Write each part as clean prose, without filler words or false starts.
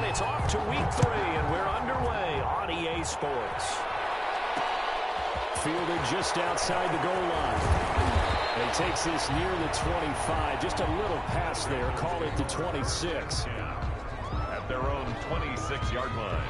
it's off to week 3, and we're underway on EA Sports. Fielded just outside the goal line. He takes this near the 25. Just a little pass there. Call it the 26. At their own 26-yard line.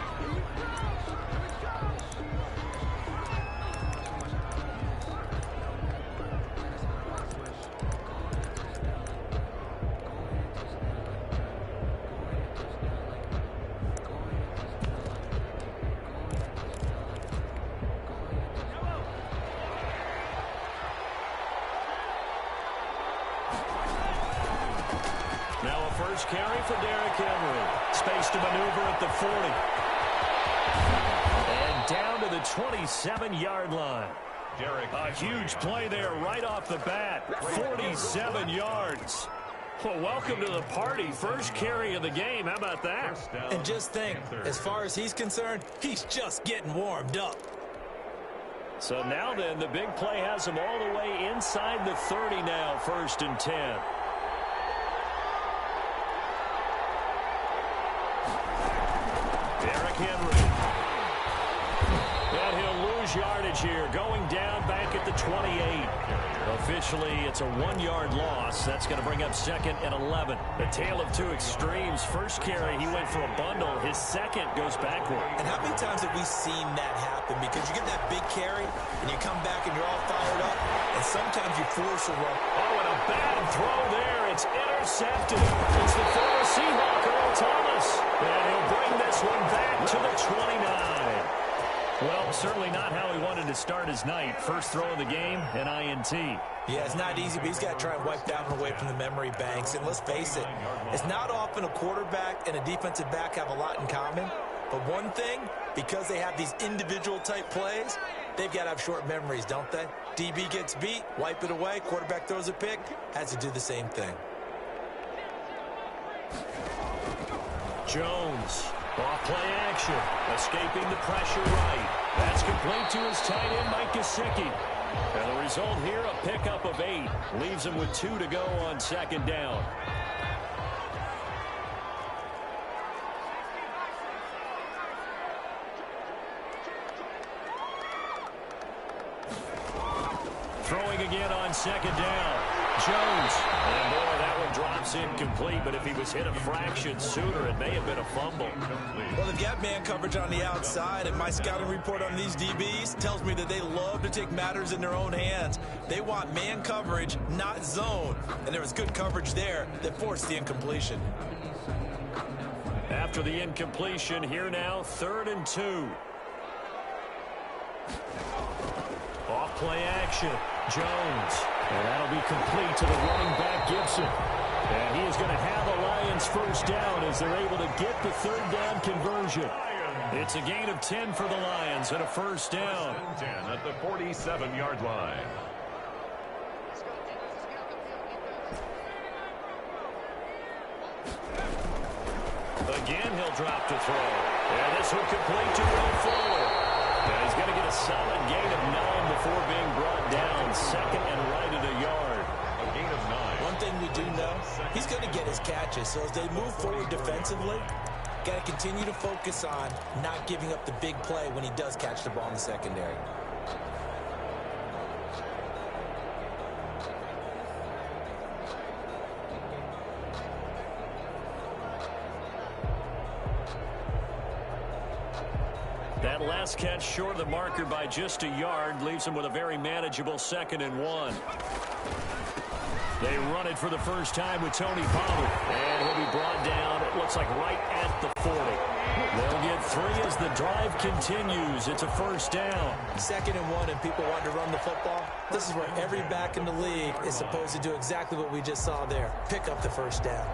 First carry for Derrick Henry. Space to maneuver at the 40. And down to the 27-yard line. A huge play there right off the bat. 47 yards. Well, welcome to the party. First carry of the game. How about that? And just think, as far as he's concerned, he's just getting warmed up. So now then, the big play has him all the way inside the 30 now. 1st and 10. Henry. And he'll lose yardage here, going down back at the 28. Officially, it's a 1-yard loss. That's going to bring up 2nd and 11. The tale of two extremes. First carry, he went for a bundle. His second goes backward. And how many times have we seen that happen? Because you get that big carry, and you come back and you're all fired up, and sometimes you force a run. Oh, and a bad throw there. It's intercepted. It's the former Seahawk, Earl Thomas. And he'll bring this one back to the 29. Well, certainly not how he wanted to start his night. First throw of the game, an INT. Yeah, it's not easy, but he's got to try and wipe that one away from the memory banks. And let's face it, it's not often a quarterback and a defensive back have a lot in common. But one thing, because they have these individual type plays, they've got to have short memories, don't they? DB gets beat, wipe it away, quarterback throws a pick, has to do the same thing. Jones, off play action, escaping the pressure right. That's complete to his tight end, Mike Gesicki. And the result here, a pickup of 8. Leaves him with 2 to go on 2nd down. Throwing again on 2nd down. Jones. And boy, that one drops incomplete, but if he was hit a fraction sooner, it may have been a fumble. Well, they've got man coverage on the outside, and my scouting report on these DBs tells me that they love to take matters in their own hands. They want man coverage, not zone. And there was good coverage there that forced the incompletion. After the incompletion, here now, 3rd and 2. Off play action. Jones. And that'll be complete to the running back, Gibson. And he is going to have the Lions first down as they're able to get the 3rd down conversion. It's a gain of 10 for the Lions and a first down. 10 at the 47-yard line. Again, he'll drop to throw. And this will complete to Will Fuller. And he's going to get a solid gain of 9 before being brought down. 2nd and right at a yard. A gain of 9. One thing we do know, he's going to get his catches. So as they move forward defensively, got to continue to focus on not giving up the big play when he does catch the ball in the secondary. That last catch short of the marker by just a yard leaves him with a very manageable 2nd and 1. They run it for the first time with Tony Pollard. And he'll be brought down, it looks like right at the 40. They'll get 3 as the drive continues. It's a first down. 2nd and 1 and people want to run the football. This is where every back in the league is supposed to do exactly what we just saw there. Pick up the first down.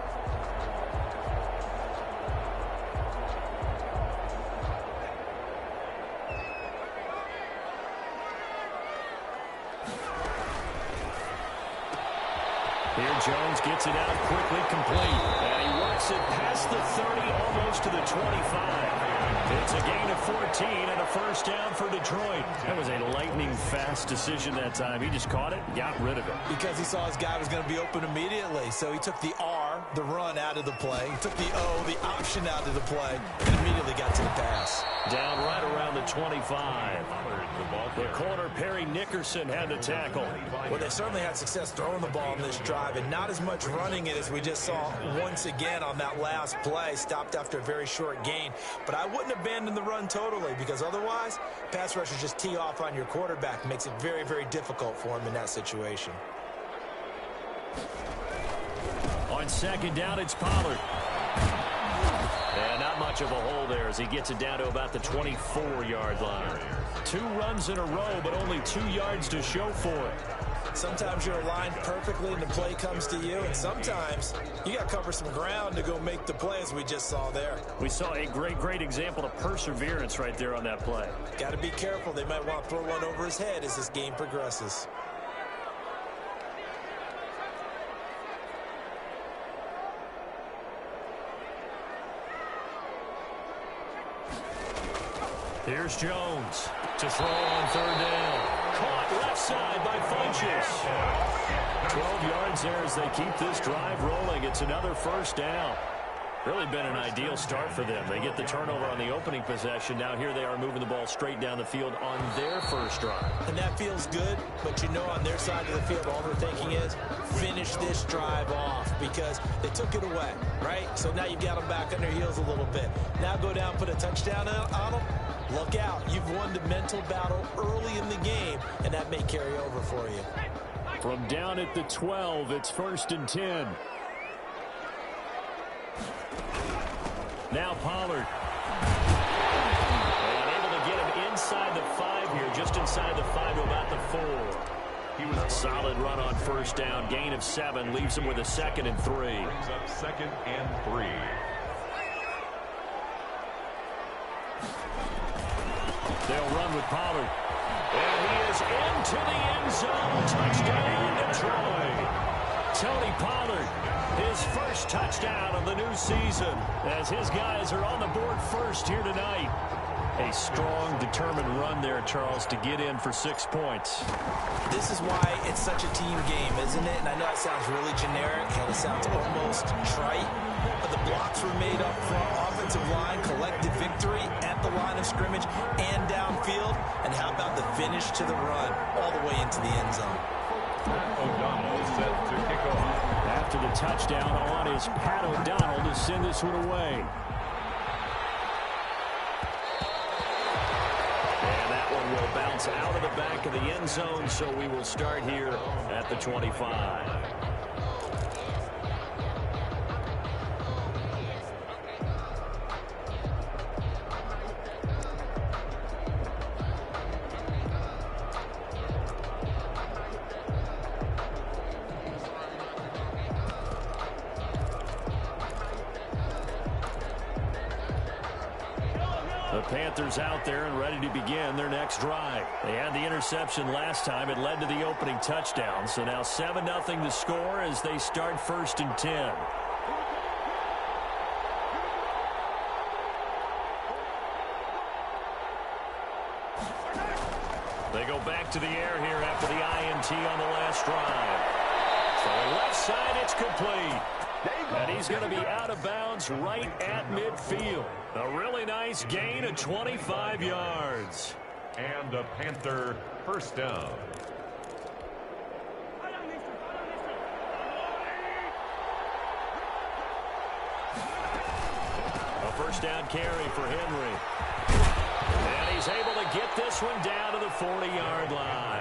Here Jones gets it out quickly, complete. And he works it past the 30, almost to the 25. It's a gain of 14 and a first down for Detroit. That was a lightning-fast decision that time. He just caught it and got rid of it. Because he saw his guy was going to be open immediately. So he took the R the run out of the play, took the the option out of the play, and immediately got to the pass. Down right around the 25. The corner, Perry Nickerson, had the tackle. Well, they certainly had success throwing the ball on this drive, and not as much running it as we just saw once again on that last play. Stopped after a very short gain. But I wouldn't abandon the run totally, because otherwise, pass rushers just tee off on your quarterback. Makes it very, very difficult for him in that situation. On second down, it's Pollard. And not much of a hole there as he gets it down to about the 24-yard line. 2 runs in a row, but only 2 yards to show for it. Sometimes you're aligned perfectly and the play comes to you, and sometimes you got to cover some ground to go make the play, as we just saw there. We saw a great example of perseverance right there on that play. Got to be careful. They might want to throw one over his head as this game progresses. Here's Jones to throw on third down. Caught left side by Funches. 12 yards there as they keep this drive rolling. It's another first down. Really been an ideal start for them. They get the turnover on the opening possession. Now here they are moving the ball straight down the field on their first drive. And that feels good, but you know on their side of the field, all they're thinking is finish this drive off because they took it away, right? So now you've got them back on their heels a little bit. Now go down, put a touchdown on them. Look out. You've won the mental battle early in the game, and that may carry over for you. From down at the 12, it's 1st and 10. Now Pollard. And able to get him inside the 5 here, just inside the 5 to about the 4. He was a solid run on first down. Gain of 7 leaves him with a 2nd and 3. Brings up 2nd and 3. They'll run with Pollard. And he is into the end zone. Touchdown, Detroit. Tony Pollard, his first touchdown of the new season, as his guys are on the board first here tonight. A strong, determined run there, Charles, to get in for 6 points. This is why it's such a team game, isn't it? And I know it sounds really generic, and it sounds almost trite, but the blocks were made up front, offensive line, collective victory at the line of scrimmage and downfield. And how about the finish to the run, all the way into the end zone? O'Donnell set to kick off. After the touchdown on is Pat O'Donnell to send this one away. And that one will bounce out of the back of the end zone, so we will start here at the 25. The Panthers out there and ready to begin their next drive. They had the interception last time. It led to the opening touchdown. So now 7-0 the score as they start 1st and 10. They go back to the air here after the INT on the last drive. So left side, it's complete. And he's going to be out of bounds right at midfield. A really nice gain of 25 yards. And a Panther first down. A first down carry for Henry. And he's able to get this one down to the 40-yard line.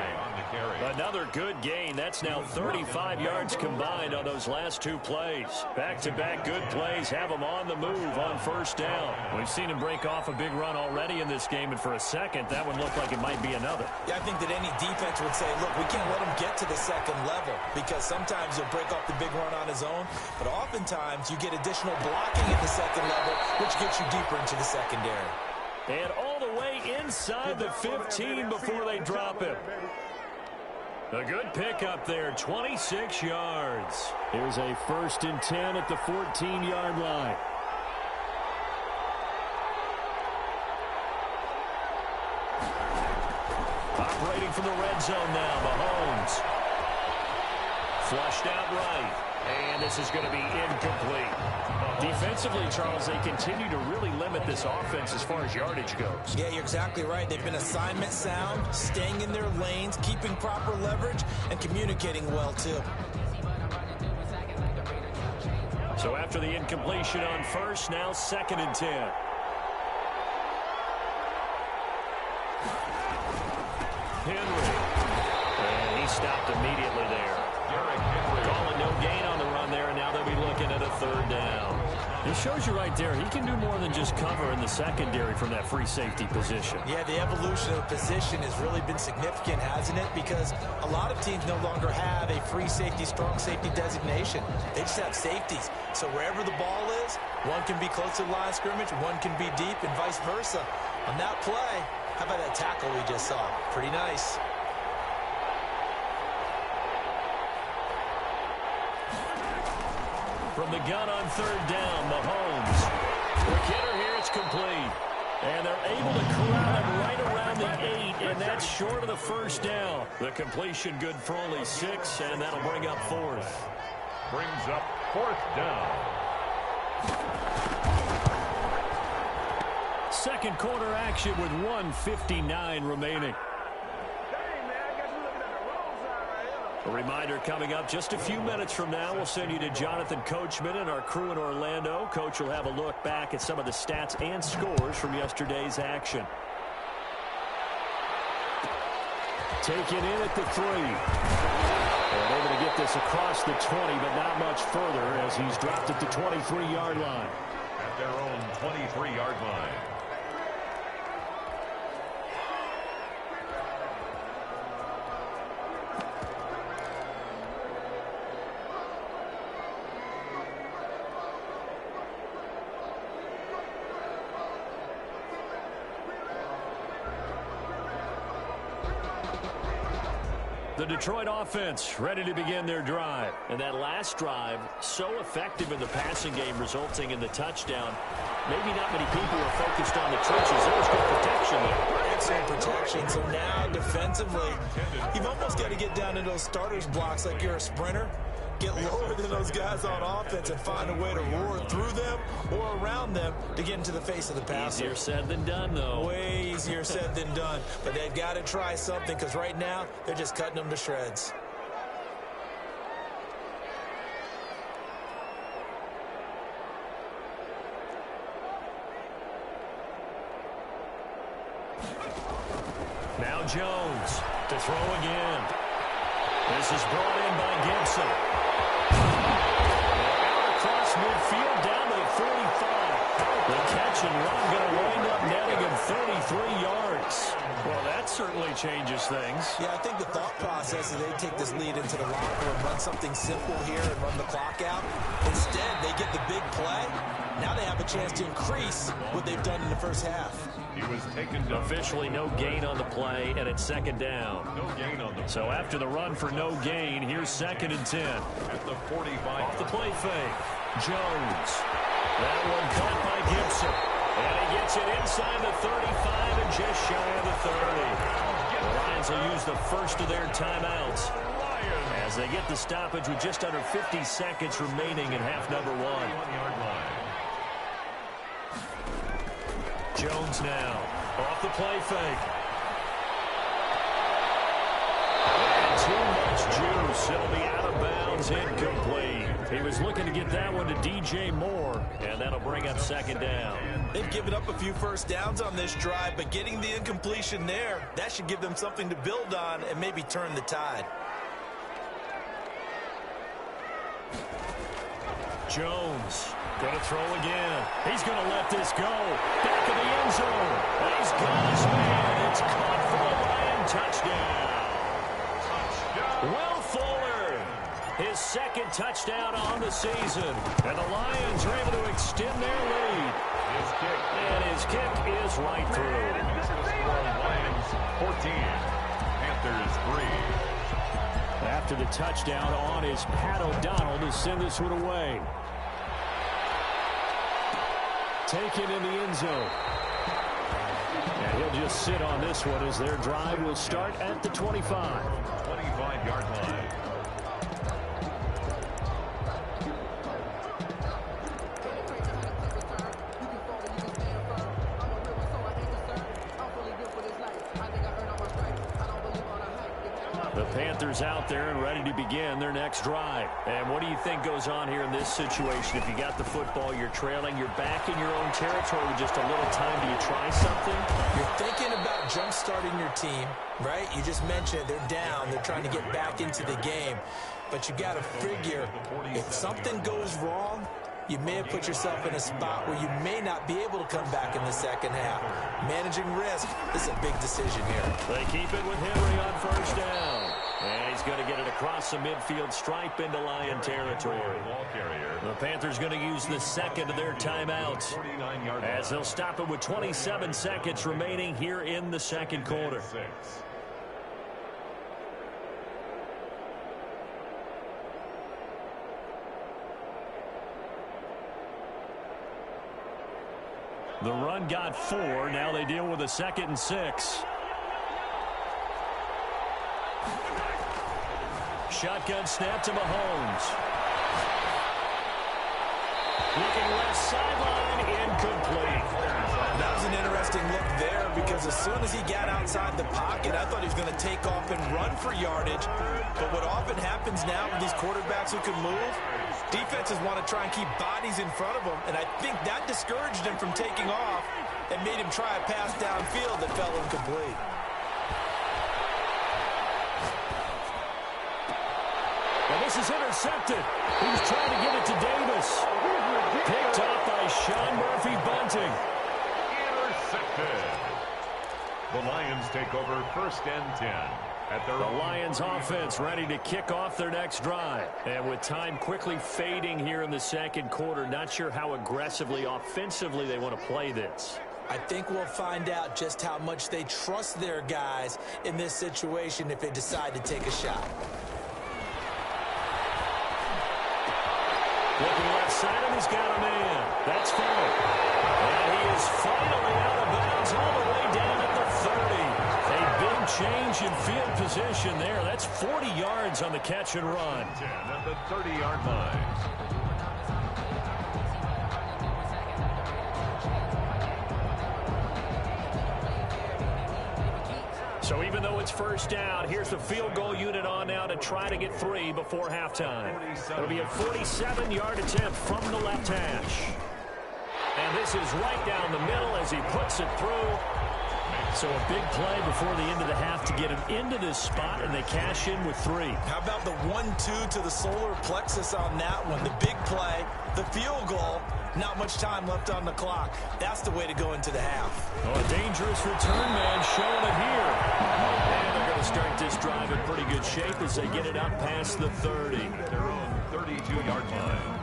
Another good gain. That's now 35 yards combined on those last 2 plays. Back-to-back good plays have him on the move on first down. We've seen him break off a big run already in this game, and for a second, that one looked like it might be another. Yeah, I think that any defense would say, look, we can't let him get to the second level because sometimes he'll break off the big run on his own, but oftentimes you get additional blocking at the second level, which gets you deeper into the secondary. And all the way inside the 15 before they drop him. A good pickup there, 26 yards. Here's a 1st and 10 at the 14-yard line. Operating from the red zone now, Mahomes. Flushed out right. And this is going to be incomplete. Defensively, Charles, they continue to really limit this offense as far as yardage goes. Yeah, you're exactly right. They've been assignment sound, staying in their lanes, keeping proper leverage, and communicating well, too. So after the incompletion on first, now 2nd and 10. Henry. And he stopped immediately there. Calling no gain on the run there, and now they'll be looking at a 3rd down. It shows you right there, he can do more than just cover in the secondary from that free safety position. Yeah, the evolution of the position has really been significant, hasn't it? Because a lot of teams no longer have a free safety, strong safety designation. They just have safeties. So wherever the ball is, one can be close to the line of scrimmage, one can be deep, and vice versa. On that play, how about that tackle we just saw? Pretty nice. From the gun on 3rd down, Mahomes. The hitter here, it's complete. And they're able to corral him right around the 8, and that's short of the 1st down. The completion good for only 6, and that'll bring up 4th. Brings up 4th down. 2nd quarter action with 1:59 remaining. A reminder coming up just a few minutes from now. We'll send you to Jonathan Coachman and our crew in Orlando. Coach will have a look back at some of the stats and scores from yesterday's action. Taken in at the 3. And able to get this across the 20, but not much further as he's dropped at the 23-yard line. At their own 23-yard line. The Detroit offense ready to begin their drive. And that last drive, so effective in the passing game, resulting in the touchdown. Maybe not many people are focused on the trenches. There was good protection there. Excellent protection. So now, defensively, you've almost got to get down in those starters blocks like you're a sprinter. Get lower than those guys on offense and find a way to roar through them or around them to get into the face of the passer. Easier said than done, though. Way easier said than done. But they've got to try something because right now they're just cutting them to shreds. Now Jones to throw again. This is brought in by Gibson. Across midfield down to the 45. The catch and run going to wind up netting him 33 yards. Well, that certainly changes things. Yeah, I think the thought process is they take this lead into the locker room, run something simple here and run the clock out. Instead, they get the big play. Now they have a chance to increase what they've done in the first half. He was taken down. Officially no gain on the play, and it's 2nd down. No gain on the play. So after the run for no gain, here's 2nd and 10. At the 45. Off the play fake. Jones. That one caught by Gibson. And he gets it inside the 35 and just shy of the 30. The Lions will use the first of their timeouts as they get the stoppage with just under 50 seconds remaining in half number 1. Jones now off the play fake. And too much juice. It'll be out of bounds, incomplete. He was looking to get that one to DJ Moore, and that'll bring up 2nd down. They've given up a few first downs on this drive, but getting the incompletion there, that should give them something to build on and maybe turn the tide. Jones going to throw again. He's going to let this go. Back of the end zone. He's got his man. It's caught for the Lion touchdown. Will Fuller, his 2nd touchdown on the season. And the Lions are able to extend their lead. And his kick is right through. Lions 14, Panthers 3. After the touchdown on is Pat O'Donnell to send this one away. Taken in the end zone. And he'll just sit on this one as their drive will start at the 25. 25-yard line. The Panthers out there and ready to begin their next drive. And what do you think goes on here in this situation? If you got the football, you're trailing, you're back in your own territory with just a little time. Do you try something? You're thinking about jump-starting your team, right? You just mentioned they're down. They're trying to get back into the game. But you got to figure if something goes wrong, you may have put yourself in a spot where you may not be able to come back in the second half. Managing risk is a big decision here. They keep it with Henry on first down. And he's going to get it across the midfield stripe into Lion territory. The Panthers going to use the second of their timeouts as they'll stop it with 27 seconds remaining here in the second quarter. The run got 4. Now they deal with a 2nd and 6. Shotgun snap to Mahomes. Looking left sideline, incomplete. That was an interesting look there because as soon as he got outside the pocket, I thought he was going to take off and run for yardage. But what often happens now with these quarterbacks who can move, defenses want to try and keep bodies in front of them, and I think that discouraged him from taking off and made him try a pass downfield that fell incomplete. Well, this is intercepted. He's trying to get it to Davis. Picked up by Sean Murphy Bunting. Intercepted. The Lions take over 1st and 10. The Lions offense ready to kick off their next drive. And with time quickly fading here in the second quarter, not sure how aggressively, offensively they want to play this. I think we'll find out just how much they trust their guys in this situation if they decide to take a shot. Looking left side, and he's got a man. That's fine. And he is finally out of bounds all the way down at the 30. A big change in field position there. That's 40 yards on the catch and run. 10 at the 30-yard line. So even though it's first down, here's the field goal unit on now to try to get 3 before halftime. It'll be a 47-yard attempt from the left hash. And this is right down the middle as he puts it through. So a big play before the end of the half to get him into this spot, and they cash in with 3. How about the 1-2 to the solar plexus on that one? The big play, the field goal, not much time left on the clock. That's the way to go into the half. Oh, a dangerous return man showing it here. And they're going to start this drive in pretty good shape as they get it up past the 30. Their own 32-yard line.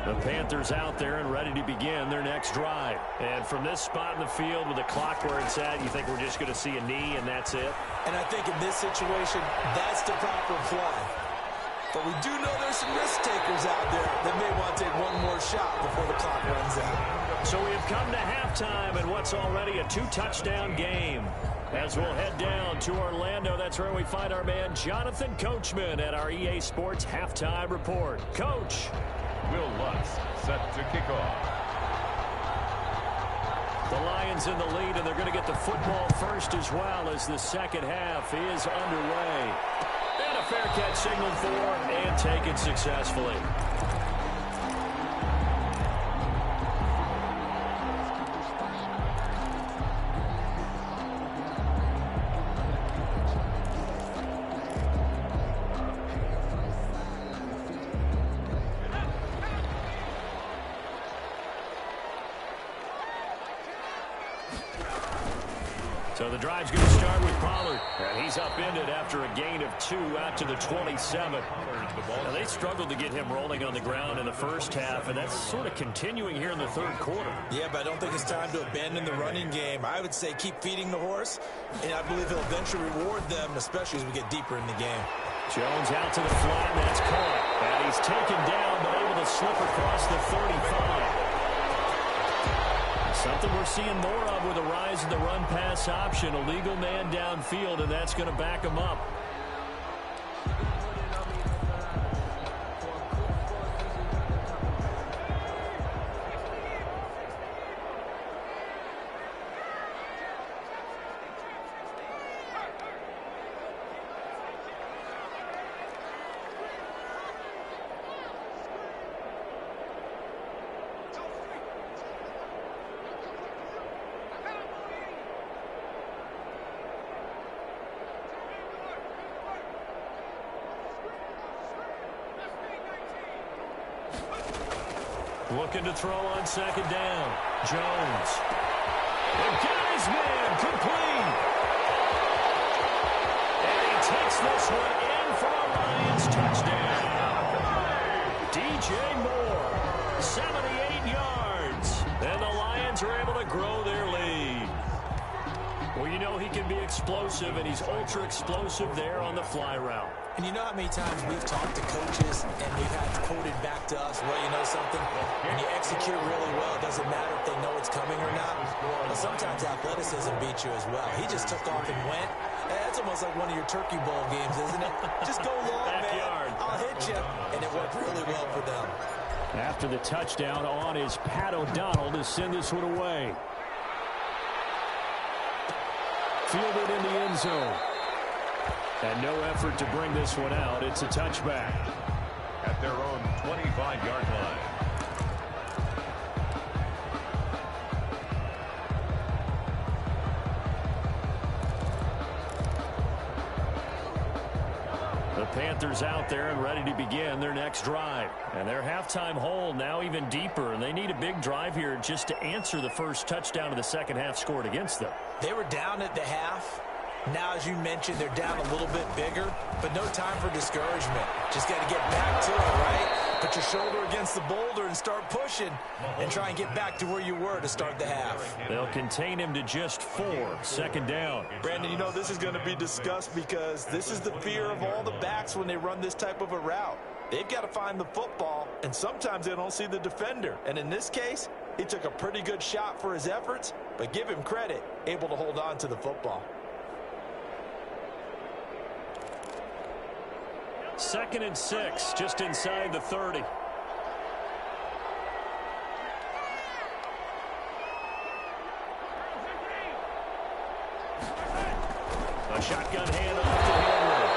The Panthers out there and ready to begin their next drive. And from this spot in the field with the clock where it's at, you think we're just going to see a knee and that's it? And I think in this situation, that's the proper play. But we do know there's some risk takers out there that may want to take one more shot before the clock runs out. So we have come to halftime in what's already a 2-touchdown game. As we'll head down to Orlando, that's where we find our man Jonathan Coachman at our EA Sports Halftime Report. Coach. Will Lutz set to kick off. The Lions in the lead, and they're going to get the football first as well as the second half is underway. And a fair catch signaled for and taken successfully. So the drive's going to start with Pollard. And he's upended after a gain of 2 out to the 27. Now, they struggled to get him rolling on the ground in the first half, and that's sort of continuing here in the third quarter. Yeah, but I don't think it's time to abandon the running game. I would say keep feeding the horse, and I believe he'll eventually reward them, especially as we get deeper in the game. Jones out to the flat, and that's caught. And he's taken down, but able to slip across the 35. Something we're seeing more of with a rise in the run-pass option. A legal man downfield, and that's going to back him up. Looking to throw on second down. Jones. And got his man complete. And he takes this one in for a Lions touchdown. DJ Moore, 78 yards. And the Lions are able to grow their lead. Well, you know he can be explosive, and he's ultra-explosive there on the fly route. And you know how many times we've talked to coaches and we've had quoted back to us, well, you know something? When you execute really well, it doesn't matter if they know it's coming or not. But sometimes athleticism beats you as well. He just took off and went. That's almost like one of your Turkey Bowl games, isn't it? Just go long, Backyard. man. I'll hit you. And it worked really well for them. After the touchdown on is Pat O'Donnell to send this one away. Fielded in the end zone. And no effort to bring this one out. It's a touchback. At their own 25-yard line. The Panthers out there and ready to begin their next drive. And their halftime hole now even deeper. And they need a big drive here just to answer the first touchdown of the second half scored against them. They were down at the half. Now, as you mentioned, they're down a little bit bigger, but no time for discouragement. Just got to get back to it, right? Put your shoulder against the boulder and start pushing and try and get back to where you were to start the half. They'll contain him to just 4. Second down. Brandon, you know this is going to be discussed because this is the fear of all the backs when they run this type of a route. They've got to find the football, and sometimes they don't see the defender. And in this case, he took a pretty good shot for his efforts, but give him credit, able to hold on to the football. Second and 6, just inside the 30. A shotgun handoff to Henry.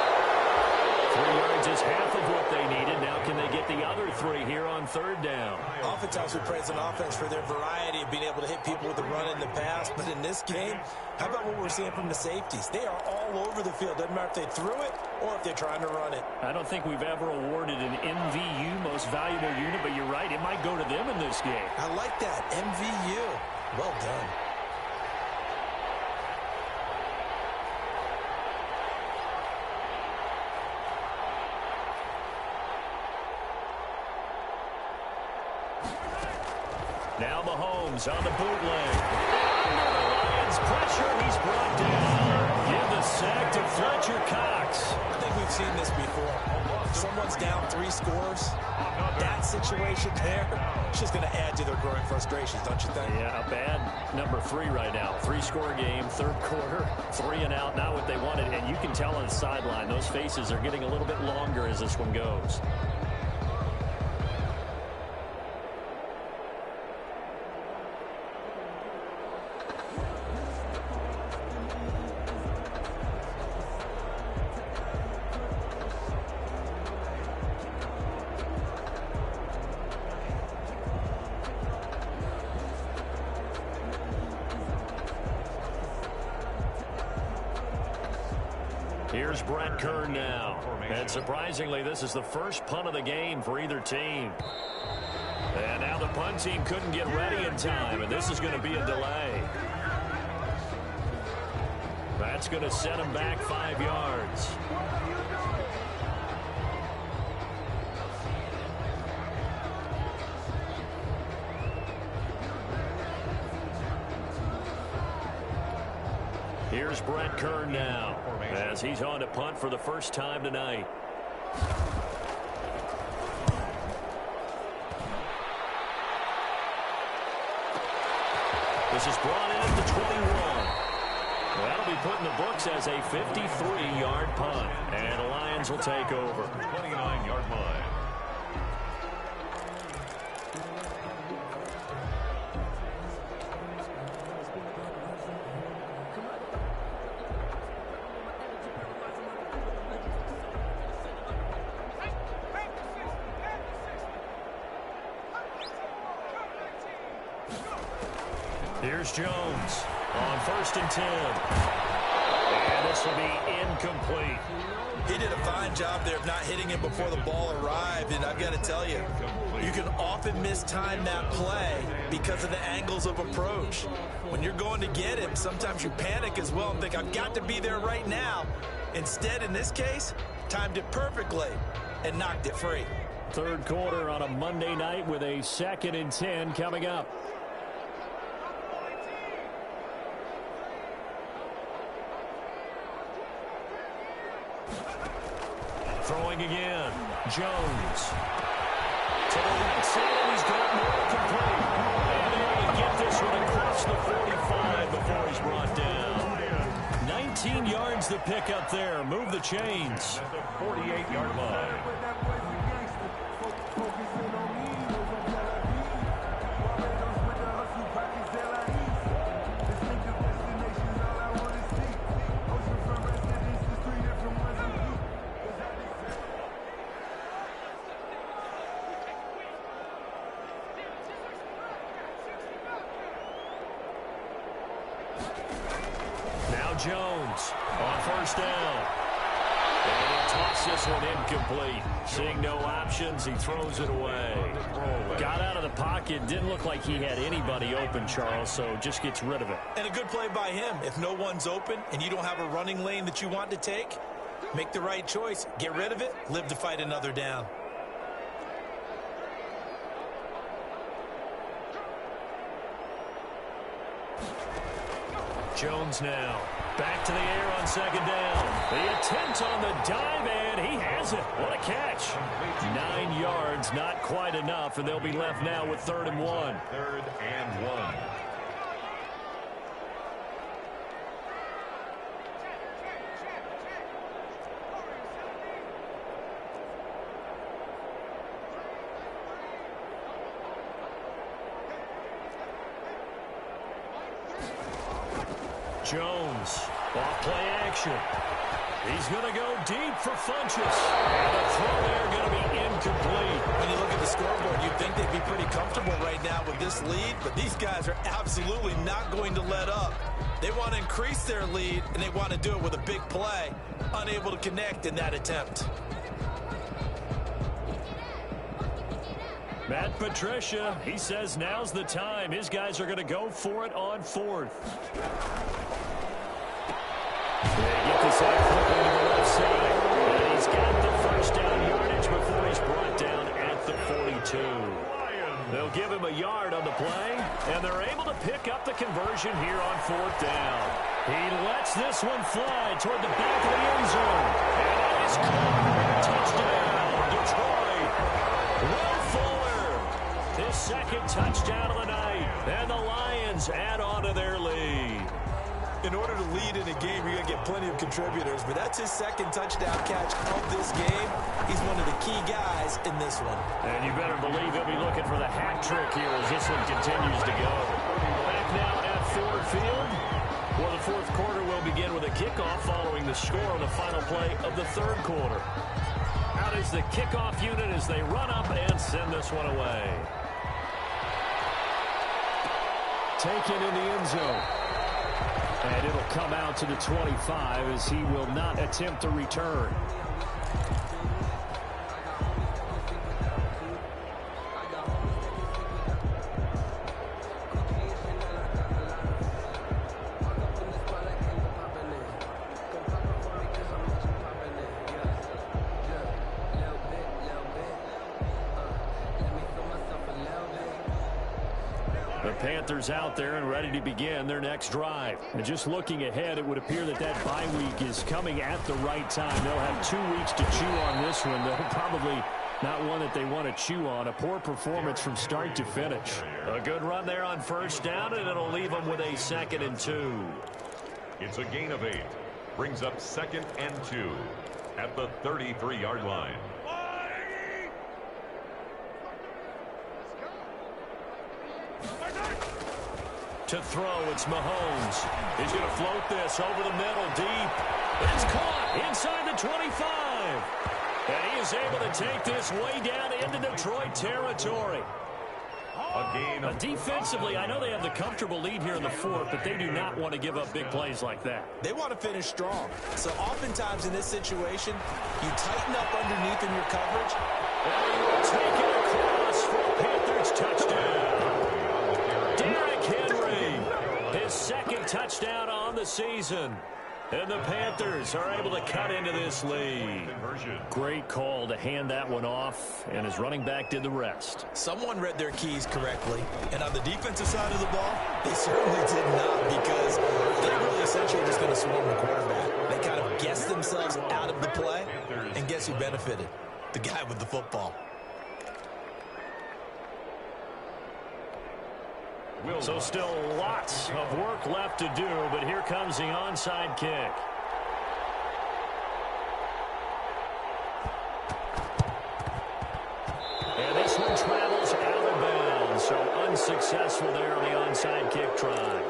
3 yards is half of what they needed. Now can they get the other 3 here on third down? Oftentimes we praise an offense for their variety of being able to hit people with the run in the pass. But in this game, how about what we're seeing from the safeties? They are all over the field. Doesn't matter if they threw it or if they're trying to run it. I don't think we've ever awarded an MVU, most valuable unit, but you're right. It might go to them in this game. I like that. MVU. Well done. Now Mahomes on the bootleg. Under the Lions pressure, he's brought down. Give the sack to Fletcher Cox. I think we've seen this before. Someone's down 3 scores. That situation there, it's just going to add to their growing frustrations, don't you think? Yeah, a bad number 3 right now. 3-score game, third quarter, 3 and out, not what they wanted. And you can tell on the sideline, those faces are getting a little bit longer as this one goes. Here's Brett Kern now. And surprisingly, this is the first punt of the game for either team. And now the punt team couldn't get ready in time, and this is going to be a delay. That's going to set them back 5 yards. Here's Brett Kern now, as he's on to punt for the first time tonight. This is brought in at the 21. That'll be put in the books as a 53-yard punt, and the Lions will take over. 29-yard line. Here's Jones on 1st and 10. And this will be incomplete. He did a fine job there of not hitting him before the ball arrived, and I've got to tell you, you can often mistime that play because of the angles of approach. When you're going to get him, sometimes you panic as well and think, I've got to be there right now. Instead, in this case, timed it perfectly and knocked it free. Third quarter on a Monday night with a 2nd and 10 coming up. Throwing again. Jones. To the right side, he's got more complete. And they can get this one across the 45 before he's brought down. 19 yards to pick up there. Move the chains. At the 48-yard line. Jones on first down. And he'll toss this one incomplete. Seeing no options, he throws it away. Got out of the pocket. Didn't look like he had anybody open, Charles, so just gets rid of it. And a good play by him. If no one's open and you don't have a running lane that you want to take, make the right choice. Get rid of it. Live to fight another down. Jones now. Back to the air on second down. The attempt on the dive, and he has it. What a catch. 9 yards, not quite enough, and they'll be left now with 3rd and 1. 3rd and 1. Jones, off play action. He's going to go deep for Funchess. And the throw there going to be incomplete. When you look at the scoreboard, you'd think they'd be pretty comfortable right now with this lead, but these guys are absolutely not going to let up. They want to increase their lead, and they want to do it with a big play. Unable to connect in that attempt. Matt Patricia, he says now's the time. His guys are going to go for it on 4th. They get this out quickly to the left side. And he's got the first down yardage before he's brought down at the 42. They'll give him a yard on the play, and they're able to pick up the conversion here on 4th down. He lets this one fly toward the back of the end zone. And it is caught. Touchdown, Detroit. Will Fuller, his 2nd touchdown of the night. And the Lions add on to their lead. In order to lead in a game, you're going to get plenty of contributors, but that's his 2nd touchdown catch of this game. He's one of the key guys in this one. And you better believe he'll be looking for the hat trick here as this one continues to go. Back now at Ford Field. Well, the 4th quarter will begin with a kickoff following the score on the final play of the 3rd quarter. Out is the kickoff unit as they run up and send this one away. Taken in the end zone. And it'll come out to the 25 as he will not attempt a return. Panthers out there and ready to begin their next drive. And just looking ahead, it would appear that that bye week is coming at the right time. They'll have 2 weeks to chew on this one. They'll probably not one that they want to chew on. A poor performance from start to finish. A good run there on first down, and it'll leave them with a 2nd and 2. It's a gain of 8. Brings up 2nd and 2 at the 33-yard line. To throw, it's Mahomes. He's going to float this over the middle, deep. It's caught inside the 25. And he is able to take this way down into Detroit territory. Defensively, I know they have the comfortable lead here in the fourth, but they do not want to give up big plays like that. They want to finish strong. So oftentimes in this situation, you tighten up underneath in your coverage. And he will take it across for a Panthers touchdown. Derrick Henry, his second touchdown on the season. And the Panthers are able to cut into this lead. Great call to hand that one off, and his running back did the rest. Someone read their keys correctly, and on the defensive side of the ball, they certainly did not, because they're really essentially just going to swarm the quarterback. They kind of guessed themselves out of the play, and guess who benefited? The guy with the football. So still lots of work left to do, but here comes the onside kick. And this one travels out of bounds, so unsuccessful there on the onside kick try.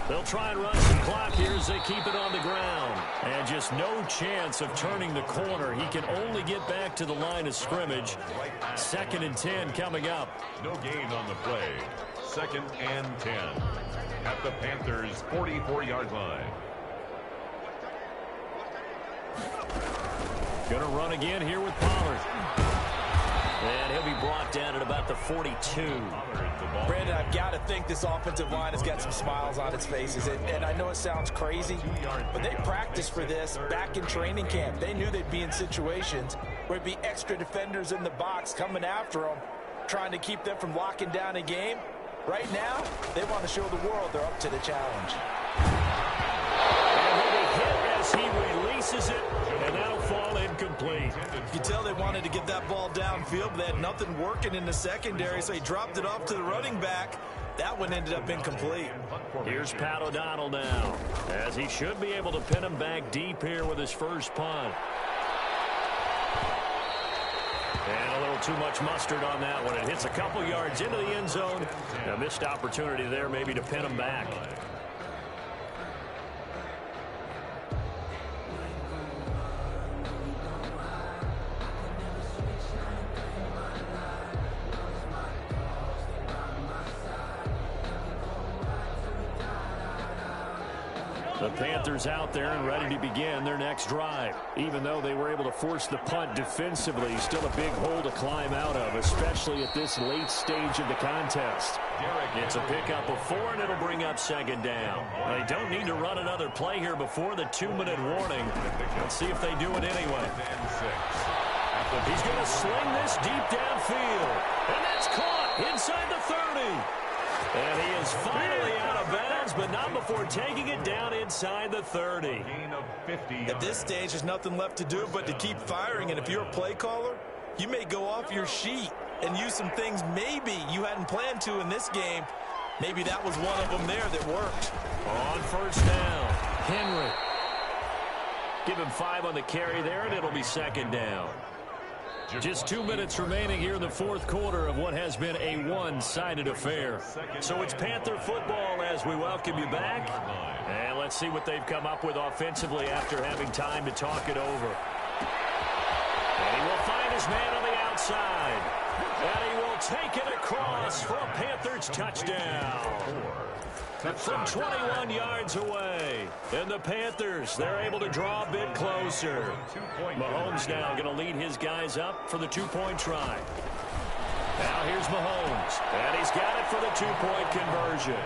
They'll try and run some clock here as they keep it on the ground. And just no chance of turning the corner. He can only get back to the line of scrimmage. 2nd and 10 coming up. No gain on the play. 2nd and 10 at the Panthers' 44-yard line. Going to run again here with Pollard. And he'll be brought down at about the 42. Brandon, I've got to think this offensive line has got some smiles on its faces. And I know it sounds crazy, but they practiced for this back in training camp. They knew they'd be in situations where it'd be extra defenders in the box coming after them, trying to keep them from locking down a game. Right now, they want to show the world they're up to the challenge. And he'll be hit as he releases it, and that'll fall incomplete. You can tell they wanted to get that ball downfield, but they had nothing working in the secondary, so he dropped it off to the running back. That one ended up incomplete. Here's Pat O'Donnell now, as he should be able to pin him back deep here with his first punt. And a little too much mustard on that one. It hits a couple yards into the end zone. A missed opportunity there maybe to pin him back. The Panthers out there and ready to begin their next drive. Even though they were able to force the punt defensively, still a big hole to climb out of, especially at this late stage of the contest. It's a pickup of 4, and it'll bring up 2nd down. They don't need to run another play here before the 2-minute warning. Let's see if they do it anyway. He's going to sling this deep downfield, and that's caught inside the 30. And he is finally out of bounds, but not before taking it down inside the 30. At this stage, there's nothing left to do but to keep firing. And if you're a play caller, you may go off your sheet and use some things maybe you hadn't planned to in this game. Maybe that was one of them there that worked. On 1st down, Henry. Give him 5 on the carry there, and it'll be 2nd down. Just 2 minutes remaining here in the 4th quarter of what has been a one-sided affair. So it's Panther football as we welcome you back. And let's see what they've come up with offensively after having time to talk it over. And he will find his man on the outside. And he will take it across for a Panthers touchdown. From 21 yards away. And the Panthers, they're able to draw a bit closer. Mahomes now going to lead his guys up for the 2-point try. Now here's Mahomes. And he's got it for the 2-point conversion.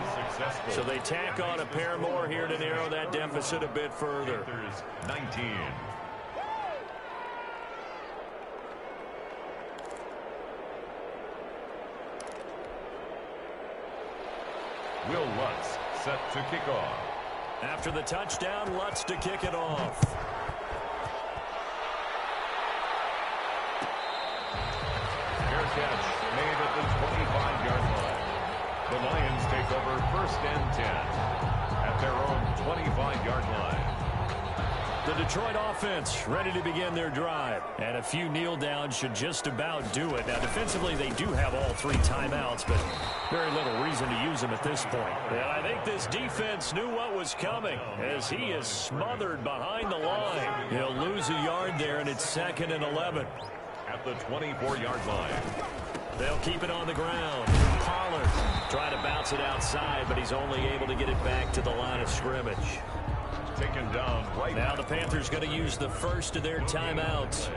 So they tack on a pair more here to narrow that deficit a bit further. 19. Will Lutz set to kick off. After the touchdown, Lutz to kick it off. Fair catch made at the 25-yard line. The Lions take over 1st and 10 at their own 25-yard line. The Detroit offense ready to begin their drive. And a few kneel downs should just about do it. Now, defensively, they do have all 3 timeouts, but very little reason to use them at this point. And I think this defense knew what was coming as he is smothered behind the line. He'll lose a yard there, and it's 2nd and 11. At the 24-yard line. They'll keep it on the ground. Pollard trying to bounce it outside, but he's only able to get it back to the line of scrimmage. Taken down right now. The Panthers going to use the first of their timeouts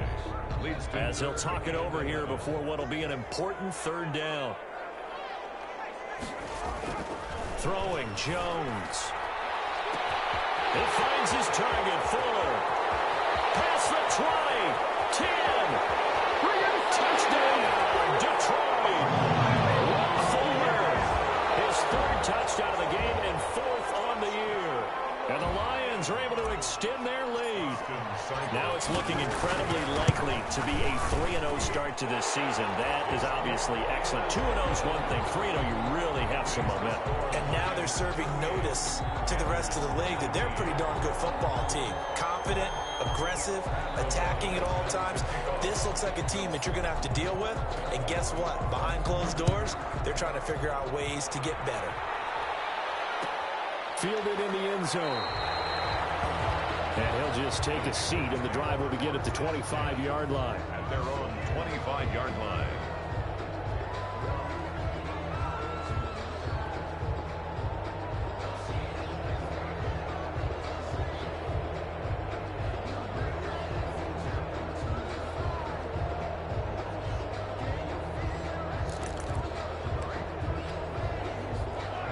as they'll talk it over here before what will be an important 3rd down. Throwing Jones. He finds his target, Fuller. Past the 20, 10. Touchdown, Detroit. Fuller, his 3rd touchdown of the game and 4th on the year. And the Lions are able to extend their lead. Now it's looking incredibly likely to be a 3-0 start to this season. That is obviously excellent. 2-0 is one thing. 3-0, you really have some momentum. And now they're serving notice to the rest of the league that they're a pretty darn good football team. Confident, aggressive, attacking at all times. This looks like a team that you're going to have to deal with. And guess what? Behind closed doors, they're trying to figure out ways to get better. Fielded in the end zone. And he'll just take a seat, and the drive will begin at the 25-yard line. At their own 25-yard line.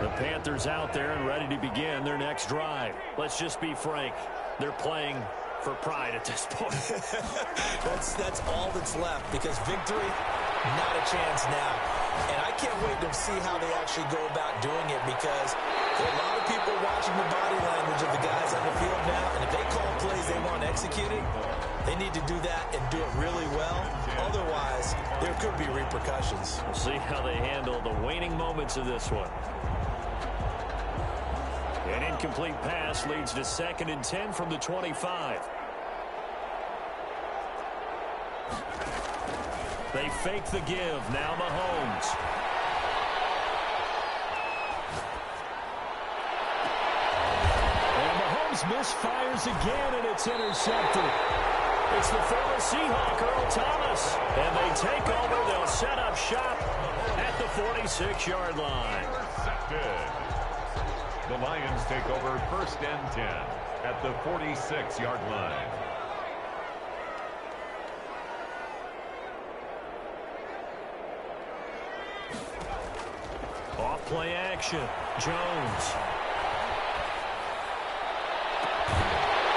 The Panthers out there and ready to begin their next drive. Let's just be frank. They're playing for pride at this point. That's all that's left, because victory, not a chance now. And I can't wait to see how they actually go about doing it, because there are a lot of people watching the body language of the guys on the field now, and if they call plays they want executed, they need to do that and do it really well. Otherwise, there could be repercussions. We'll see how they handle the waning moments of this one. An incomplete pass leads to 2nd and 10 from the 25. They fake the give. Now Mahomes. And Mahomes misfires again, and it's intercepted. It's the former Seahawk, Earl Thomas. And they take over. They'll set up shop at the 46-yard line. Intercepted. The Lions take over 1st and 10 at the 46-yard line. Off play action. Jones.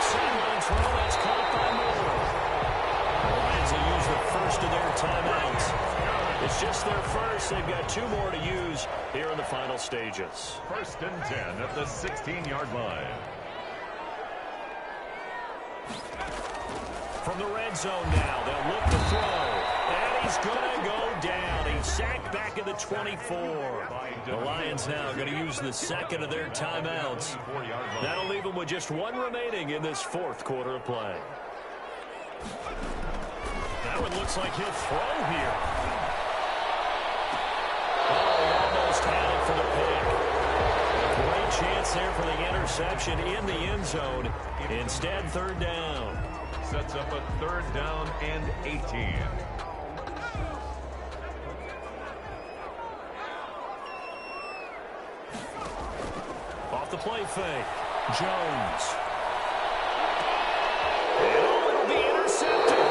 Sideline throw. That's caught by Moore. The Lions will use the first of their timeouts. It's just their first. They've got 2 more to use here in the final stages. 1st and 10 at the 16-yard line. From the red zone now, they'll look to throw. And he's going to go down. He's sacked back at the 24. The Lions now going to use the 2nd of their timeouts. That'll leave them with just 1 remaining in this 4th quarter of play. That one looks like he'll throw here. Almost had it for the pick. Great chance there for the interception in the end zone. Instead, 3rd down. Sets up a 3rd down and 18. Off the play fake. Jones. And it'll be intercepted.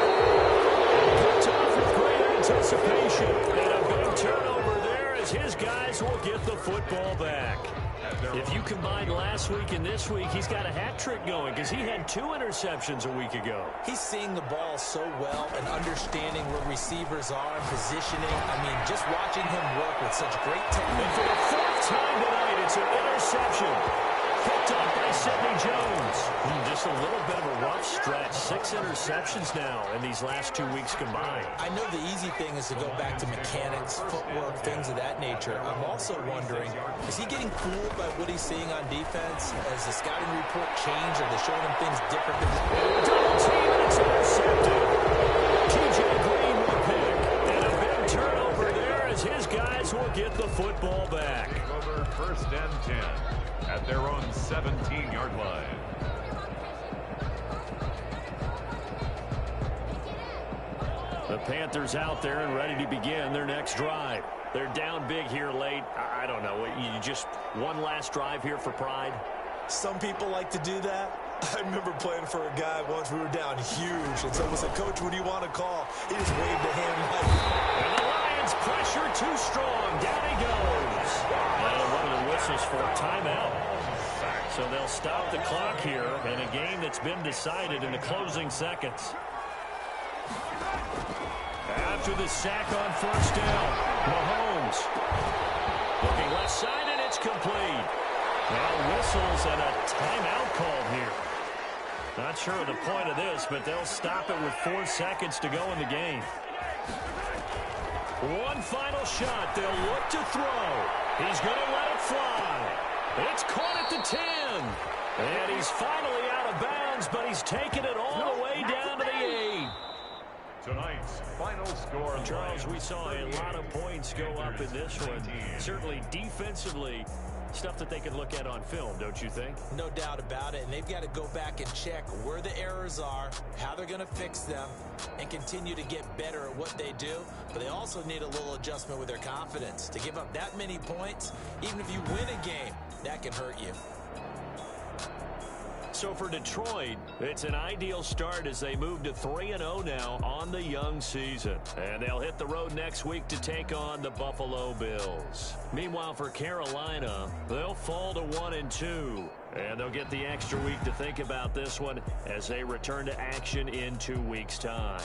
Picked off with great anticipation. And a big turnover there as his guys will get the football back. If you combine last week and this week, he's got a hat trick going because he had 2 interceptions a week ago. He's seeing the ball so well and understanding where receivers are and positioning. I mean, just watching him work with such great technique. And for the 4th time tonight, it's an interception. picked up by Sidney Jones. Just a little bit of a rough stretch. 6 interceptions now in these last 2 weeks combined. I know the easy thing is to go back to mechanics, footwork, things of that nature. I'm also wondering, is he getting fooled by what he's seeing on defense? Has the scouting report changed? Are they showing him things different? Double team, and it's intercepted. T.J. Green with a pick. And a big turnover there as his guys will get the football back. Over 1st and 10 at their own 17-yard line. The Panthers out there and ready to begin their next drive. They're down big here late. I don't know. You just one last drive here for pride? Some people like to do that. I remember playing for a guy once. We were down huge, and someone said, "Coach, what do you want to call?" He just waved a hand like. And the Lions pressure too strong. Down he goes. And one of the whistles for a timeout. So they'll stop the clock here in a game that's been decided in the closing seconds. After the sack on 1st down, Mahomes looking left side, and it's complete. Now whistles and a timeout called here. Not sure of the point of this, but they'll stop it with 4 seconds to go in the game. One final shot. They'll look to throw. He's going to let it fly. It's caught at the 10. And he's finally out of bounds, but he's taken it all the way down to the 8. Tonight's final score. Charles, we saw a lot of points go up in this one. Certainly defensively, stuff that they can look at on film, don't you think? No doubt about it, and they've got to go back and check where the errors are, how they're going to fix them, and continue to get better at what they do. But they also need a little adjustment with their confidence. To give up that many points, even if you win a game, that can hurt you. So for Detroit, it's an ideal start as they move to 3-0 now on the young season. And they'll hit the road next week to take on the Buffalo Bills. Meanwhile, for Carolina, they'll fall to 1-2. And they'll get the extra week to think about this one as they return to action in 2 weeks' time.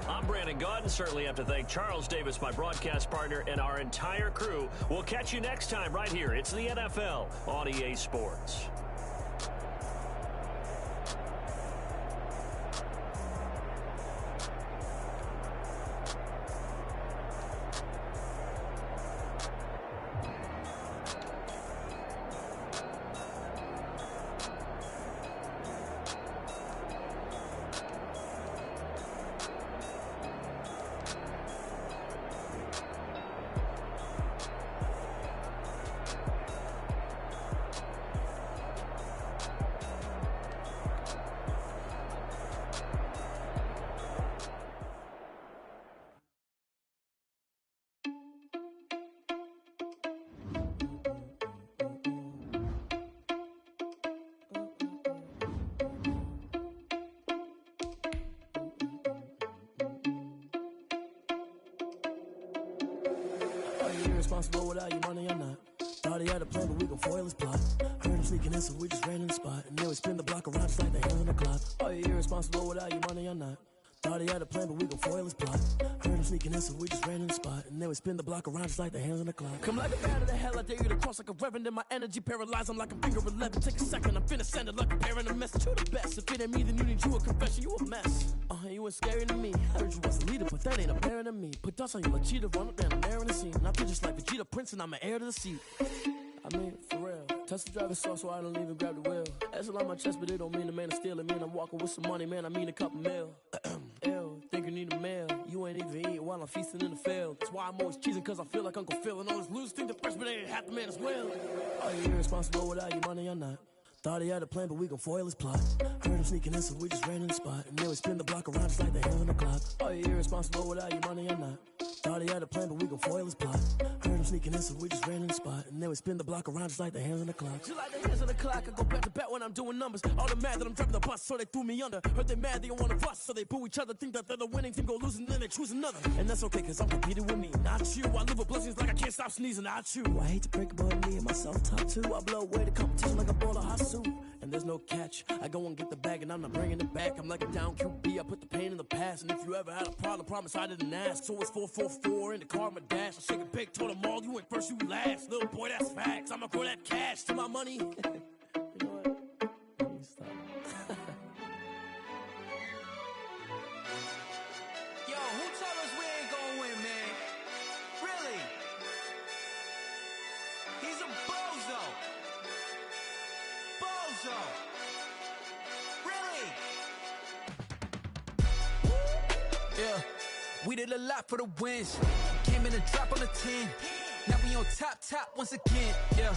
I'm Brandon Gaudin. Certainly have to thank Charles Davis, my broadcast partner, and our entire crew. We'll catch you next time right here. It's the NFL on EA Sports. Irresponsible without your money or not. Thought he had a plan, but we gon' foil his plot. Heard him sneaking in, so we just ran in the spot. And then we spin the block around just like the hands on the clock. Are you irresponsible without your money or not? Thought he had a plan, but we gon' foil his plot. Heard him sneaking in, so we just ran in the spot. And then we spin the block around just like the hands on the clock. Come like a bat of the hell, I dare you to cross like a reverend. In my energy paralyzed, I'm like a finger 11. Take a second, I'm finna send it like a parent a message. You the best, if it ain't me, then you need you a confession. You a mess. You ain't scary to me. I heard you was a leader, but that ain't apparent to me. Put dust on you like cheetah, run up down the air in the scene. And I feel just like Vegeta Prince, and I'm an heir to the seat. I mean, for real. Touch the driver's soft, so I don't even grab the wheel. That's on my chest, but it don't mean the man is stealing. Mean I'm walking with some money, man. I mean a couple mil. Ew, think you need a meal. You ain't even eating while I'm feasting in the field. That's why I'm always cheesing, cause I feel like Uncle Phil. And all this loose think the freshman ain't half the man as well. Are you irresponsible without your money or not? Thought he had a plan, but we gon' foil his plot. Heard him sneaking in, so we just ran in the spot. And then we spin the block around just like the hands on the clock. Are you irresponsible without your money or not? Thought he had a plan, but we gon' foil his plot. Heard him sneaking in, so we just ran in the spot. And then we spin the block around just like the hands on the clock. Just like the hands on the clock, I go back to back when I'm doing numbers. All the mad that I'm driving the bus, so they threw me under. Heard they mad, they don't wanna bust, so they boo each other. Think that they're the winning team, go losing, then they choose another. And that's okay, cause I'm competing with me, not you. I live with blessings like I can't stop sneezing, not you. I hate to break it, but me and myself top two. I blow away the competition like a ball of hot soup. and there's no catch. I go and get the bag and I'm not bringing it back. I'm like a down QB, I put the pain in the past. And if you ever had a problem, promise I didn't ask. So it's 444 in the car, my dash. I shake it big, told them all, you went first, you last. Little boy, that's facts. I'ma grow that cash to my money. You know what? Let me stop. Yo, who told us we ain't gonna win, man? Really? He's a bozo. Bozo. Really? Yeah, we did a lot for the wins. Came in a drop on the 10. Now we on top once again. Yeah.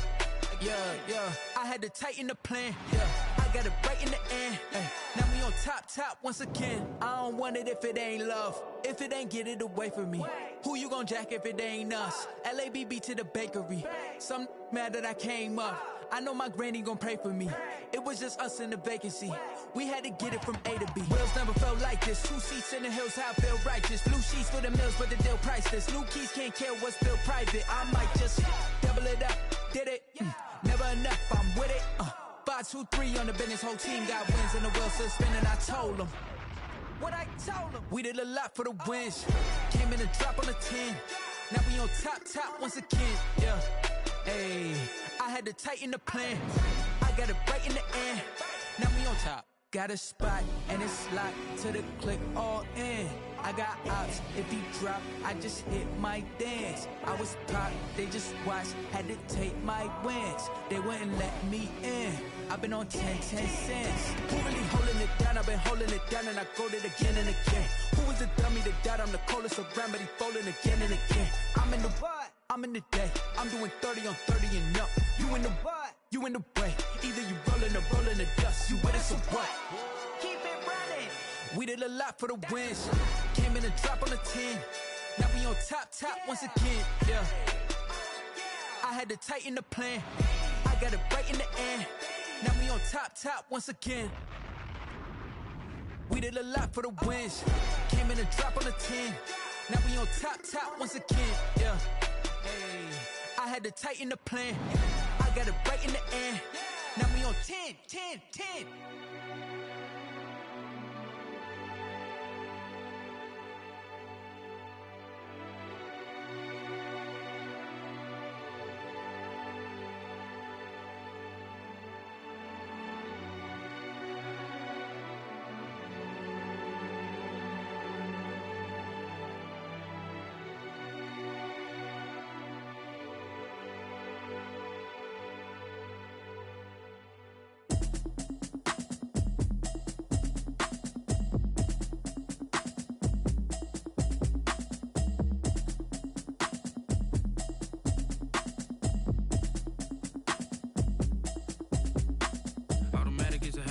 I had to tighten the plan. Yeah, I got it right in the end. Now we on top once again. I don't want it if it ain't love. If it ain't, get it away from me. Who you gon' jack if it ain't us? LABB to the bakery. Some mad that I came up. I know my granny gon' pray for me. It was just us in the vacancy. We had to get it from A to B. Wheels never felt like this. 2 seats in the hills, how I feel righteous. Blue sheets for the mills, but the deal priceless. New keys can't care what's still private. I might just double it up. Did it? Never enough, I'm with it. 5, 2, 3 on the business. Whole team got wins and the wheels still spinning. I told them what I told them. We did a lot for the wins. Came in a drop on the 10. Now we on top once again. Yeah. Hey, I had to tighten the plan. I got it right in the end. Now we on top. Got a spot and it's locked to the click all in. I got ops, if he drop, I just hit my dance. I was pop, they just watched, had to take my wins. They wouldn't let me in. I've been on 10 cents. Who really holding it down? I've been holding it down and I go it again and again. Who was the dummy that died? I'm the coldest around, but he folding again and again. I'm in the what? I'm in the day. I'm doing 30 on 30 and up. You in the what? You in the way. Either you rolling or rolling the dust. You with it, so what? Keep it running. We did a lot for the wins. Came in a drop on the 10. Now we on top once again. Yeah. I had to tighten the plan. I got it right in the end. Now we on top once again. We did a lot for the wins. Came in a drop on the 10. Now we on top once again. Yeah. Hey, I had to tighten the plan. I got it right in the end. Now we on 10.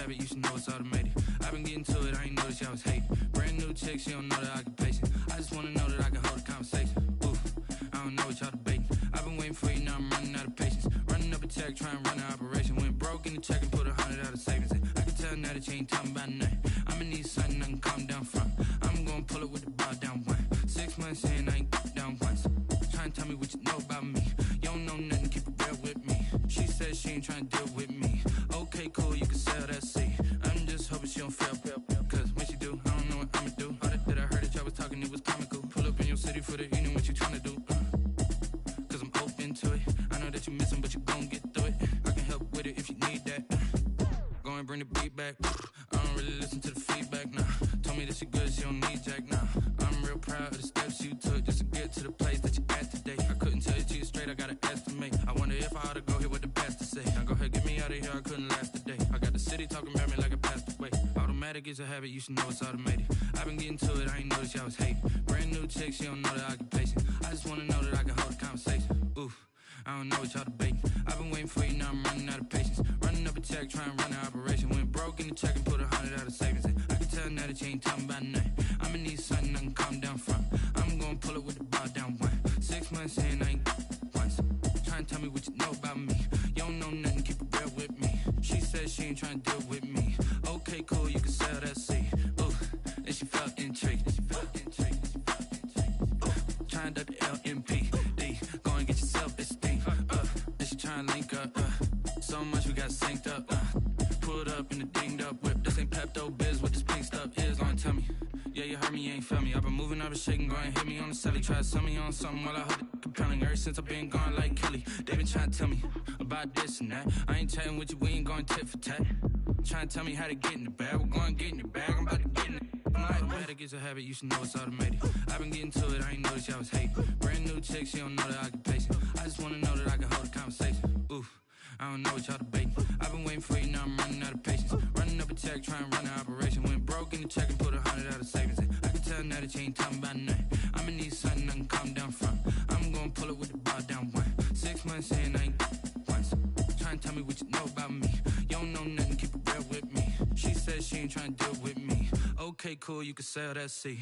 You should know it's automated. I've been getting to it, I ain't noticed y'all was hating. Brand new chick, she don't know the occupation. I just wanna know that I can hold a conversation. Oof, I don't know what y'all debating. I've been waiting for you, now I'm running out of patience. Running up a check, trying to run an operation. Went broke in the check and put 100 out of savings in. I can tell now that you ain't talking about nothing. I'ma need something I can calm down from. I'm gonna pull it with the bar down one. 6 months in, I ain't down once. Trying to tell me what you know about me. You don't know nothing, keep it real with me. She said she ain't trying to deal with me. Okay, cool, you can sell that seat. I'm just hoping she don't fail. Cause when she do, I don't know what I'ma do. All that I heard that y'all was talking, it was comical. Pull up in your city for the evening, what you tryna do? Cause I'm open to it. I know that you missing, but you gon' get through it. I can help with it if you need that. Go and bring the beat back. I don't really listen to the feedback, nah. Told me that she good, she don't need jack, nah. I'm real proud of the steps you took just to get to the place that you're at today. I couldn't tell you to you straight, I gotta estimate. I wonder if I ought to go hear what the pastor say. Now go ahead, get me out of here, I couldn't last a day. I got the city talking about me like I passed away. Automatic is a habit, you should know it's automated. I've been getting to it, I ain't noticed y'all was hating. Brand new chick, she don't know the occupation. I just wanna know that I can hold a conversation. Oof, I don't know what y'all debating. I've been waiting for you, now I'm running out of patience. Running up a check, trying to run an operation. Went broke in the check and put 100 out of savings in. I can tell now that you ain't talking about nothing. I'ma need something I can calm down from. I'm gonna pull it with the bar down one. 6 months in, I ain't once. Trying to tell me what you know about me. You don't know nothing, keep it real with me. She said she ain't trying to deal with me. Okay, cool, you can sell that seat. Ooh, and she felt intrigued. Trying to the LMPD. Go and get yourself esteem. And she trying to link up. So much we got synced up. Pull Pepto-Biz, what this pink stuff is, gonna tell me. Yeah, you heard me, you ain't felt me. I've been moving, I've been shaking, go and hit me on the celly. Try to sell me on something while I hold it compelling. Ever since I've been gone like Kelly, they been trying to tell me about this and that. I ain't chatting with you, we ain't going tit for tat. Trying to tell me how to get in the bag, we're going to get in the bag, I'm about to get in it. I'm like, automatic is a habit, you should know it's automated. I've been getting to it, I ain't noticed y'all was hating. Brand new chick, she don't know that I can pace it. I just wanna know that I can hold a conversation. Oof, I don't know what y'all debating. I've been waiting for you, now I'm running out of patience. Running up a check, trying to run an operation. Went broke in the check and put 100 out of savings. I can tell now that you ain't talking about nothing. I'ma need something I can calm down from. I'm gonna pull it with the bar down one. 6 months in, I ain't once. Trying to tell me what you know about me. You don't know nothing, keep it real with me. She said she ain't trying to deal with me. Okay, cool, you can sell that seat.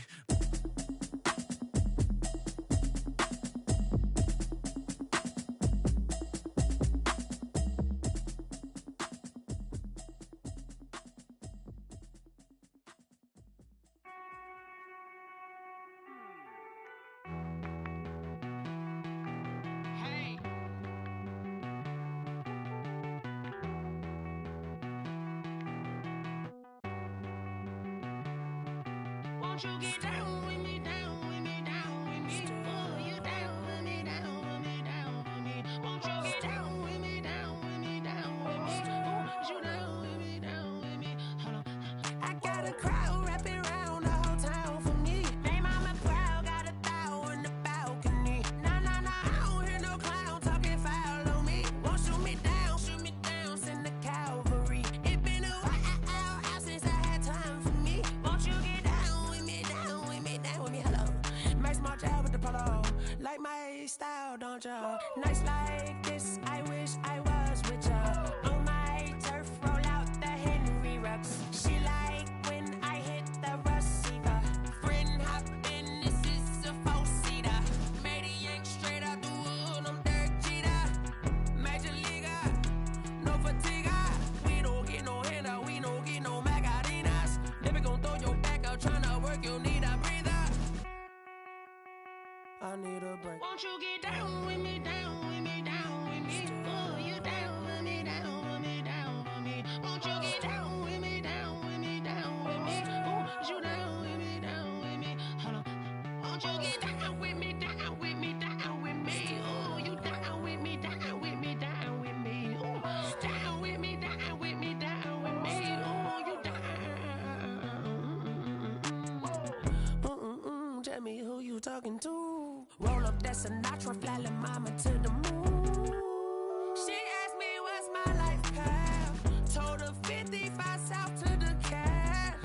Won't you get down with me, down with me, down with me? Oh, you down with me, down with me, down with me. Won't you get down with me, down with me, down with me? Oh, you down with me, down with me? Hold on. I got a crowd wrapping around the whole town for me. They mama proud, got a thou in the balcony. Nah, nah, nah, I don't hear no clown talking foul on me. Won't shoot me down, send the cavalry. It been a while since I had time for me. Won't you get down with me, down with me, down with me? Hello. Nice small job with the polo. Like my style, don't ya? Nice like this, I wish I was with ya. On my turf, roll out the Henry Rux. She like when I hit the receiver. Friend hop in, this is a four-seater. Made a yank straight out the wood, I'm Derek Jeter. Major leaguer, no fatigue. We don't get no handout, we don't get no Macarinas. Never gon' throw your back out, tryna work, you need a breather. I need a break. Won't you get down with me, down with me, down with me? Oh, you down with me, down with me, down with me? Won't you get down with me, down with me, down with me? Oh, you down with me, down with me? Hold on. Won't you get down with me, down with me, down with me? Oh, you down with me, down with me, down with me? Oh, down with me, down with me, down with me? Oh, you down. Tell me who you talking to. Roll up that Sinatra, fly la mama to the moon. She asked me what's my life path. Told her 55 south to the cat.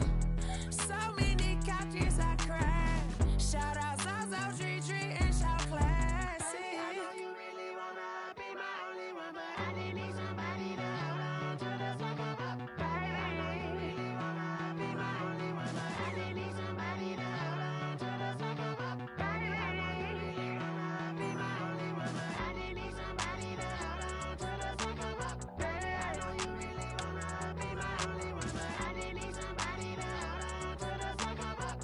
So many couches I cried. Shout out Zazo, Tree, and shout classic. I know you really wanna be my only one, but I didn't need somebody to hold on to the fuck up, baby. I know you really wanna be my only one, but I didn't need somebody to hold on to the fuck up, baby. I know you really wanna be my only one, but I didn't need somebody to hold on to the fuck up, baby. I know you really wanna be my only one, but I didn't need somebody to hold on to the fuck up.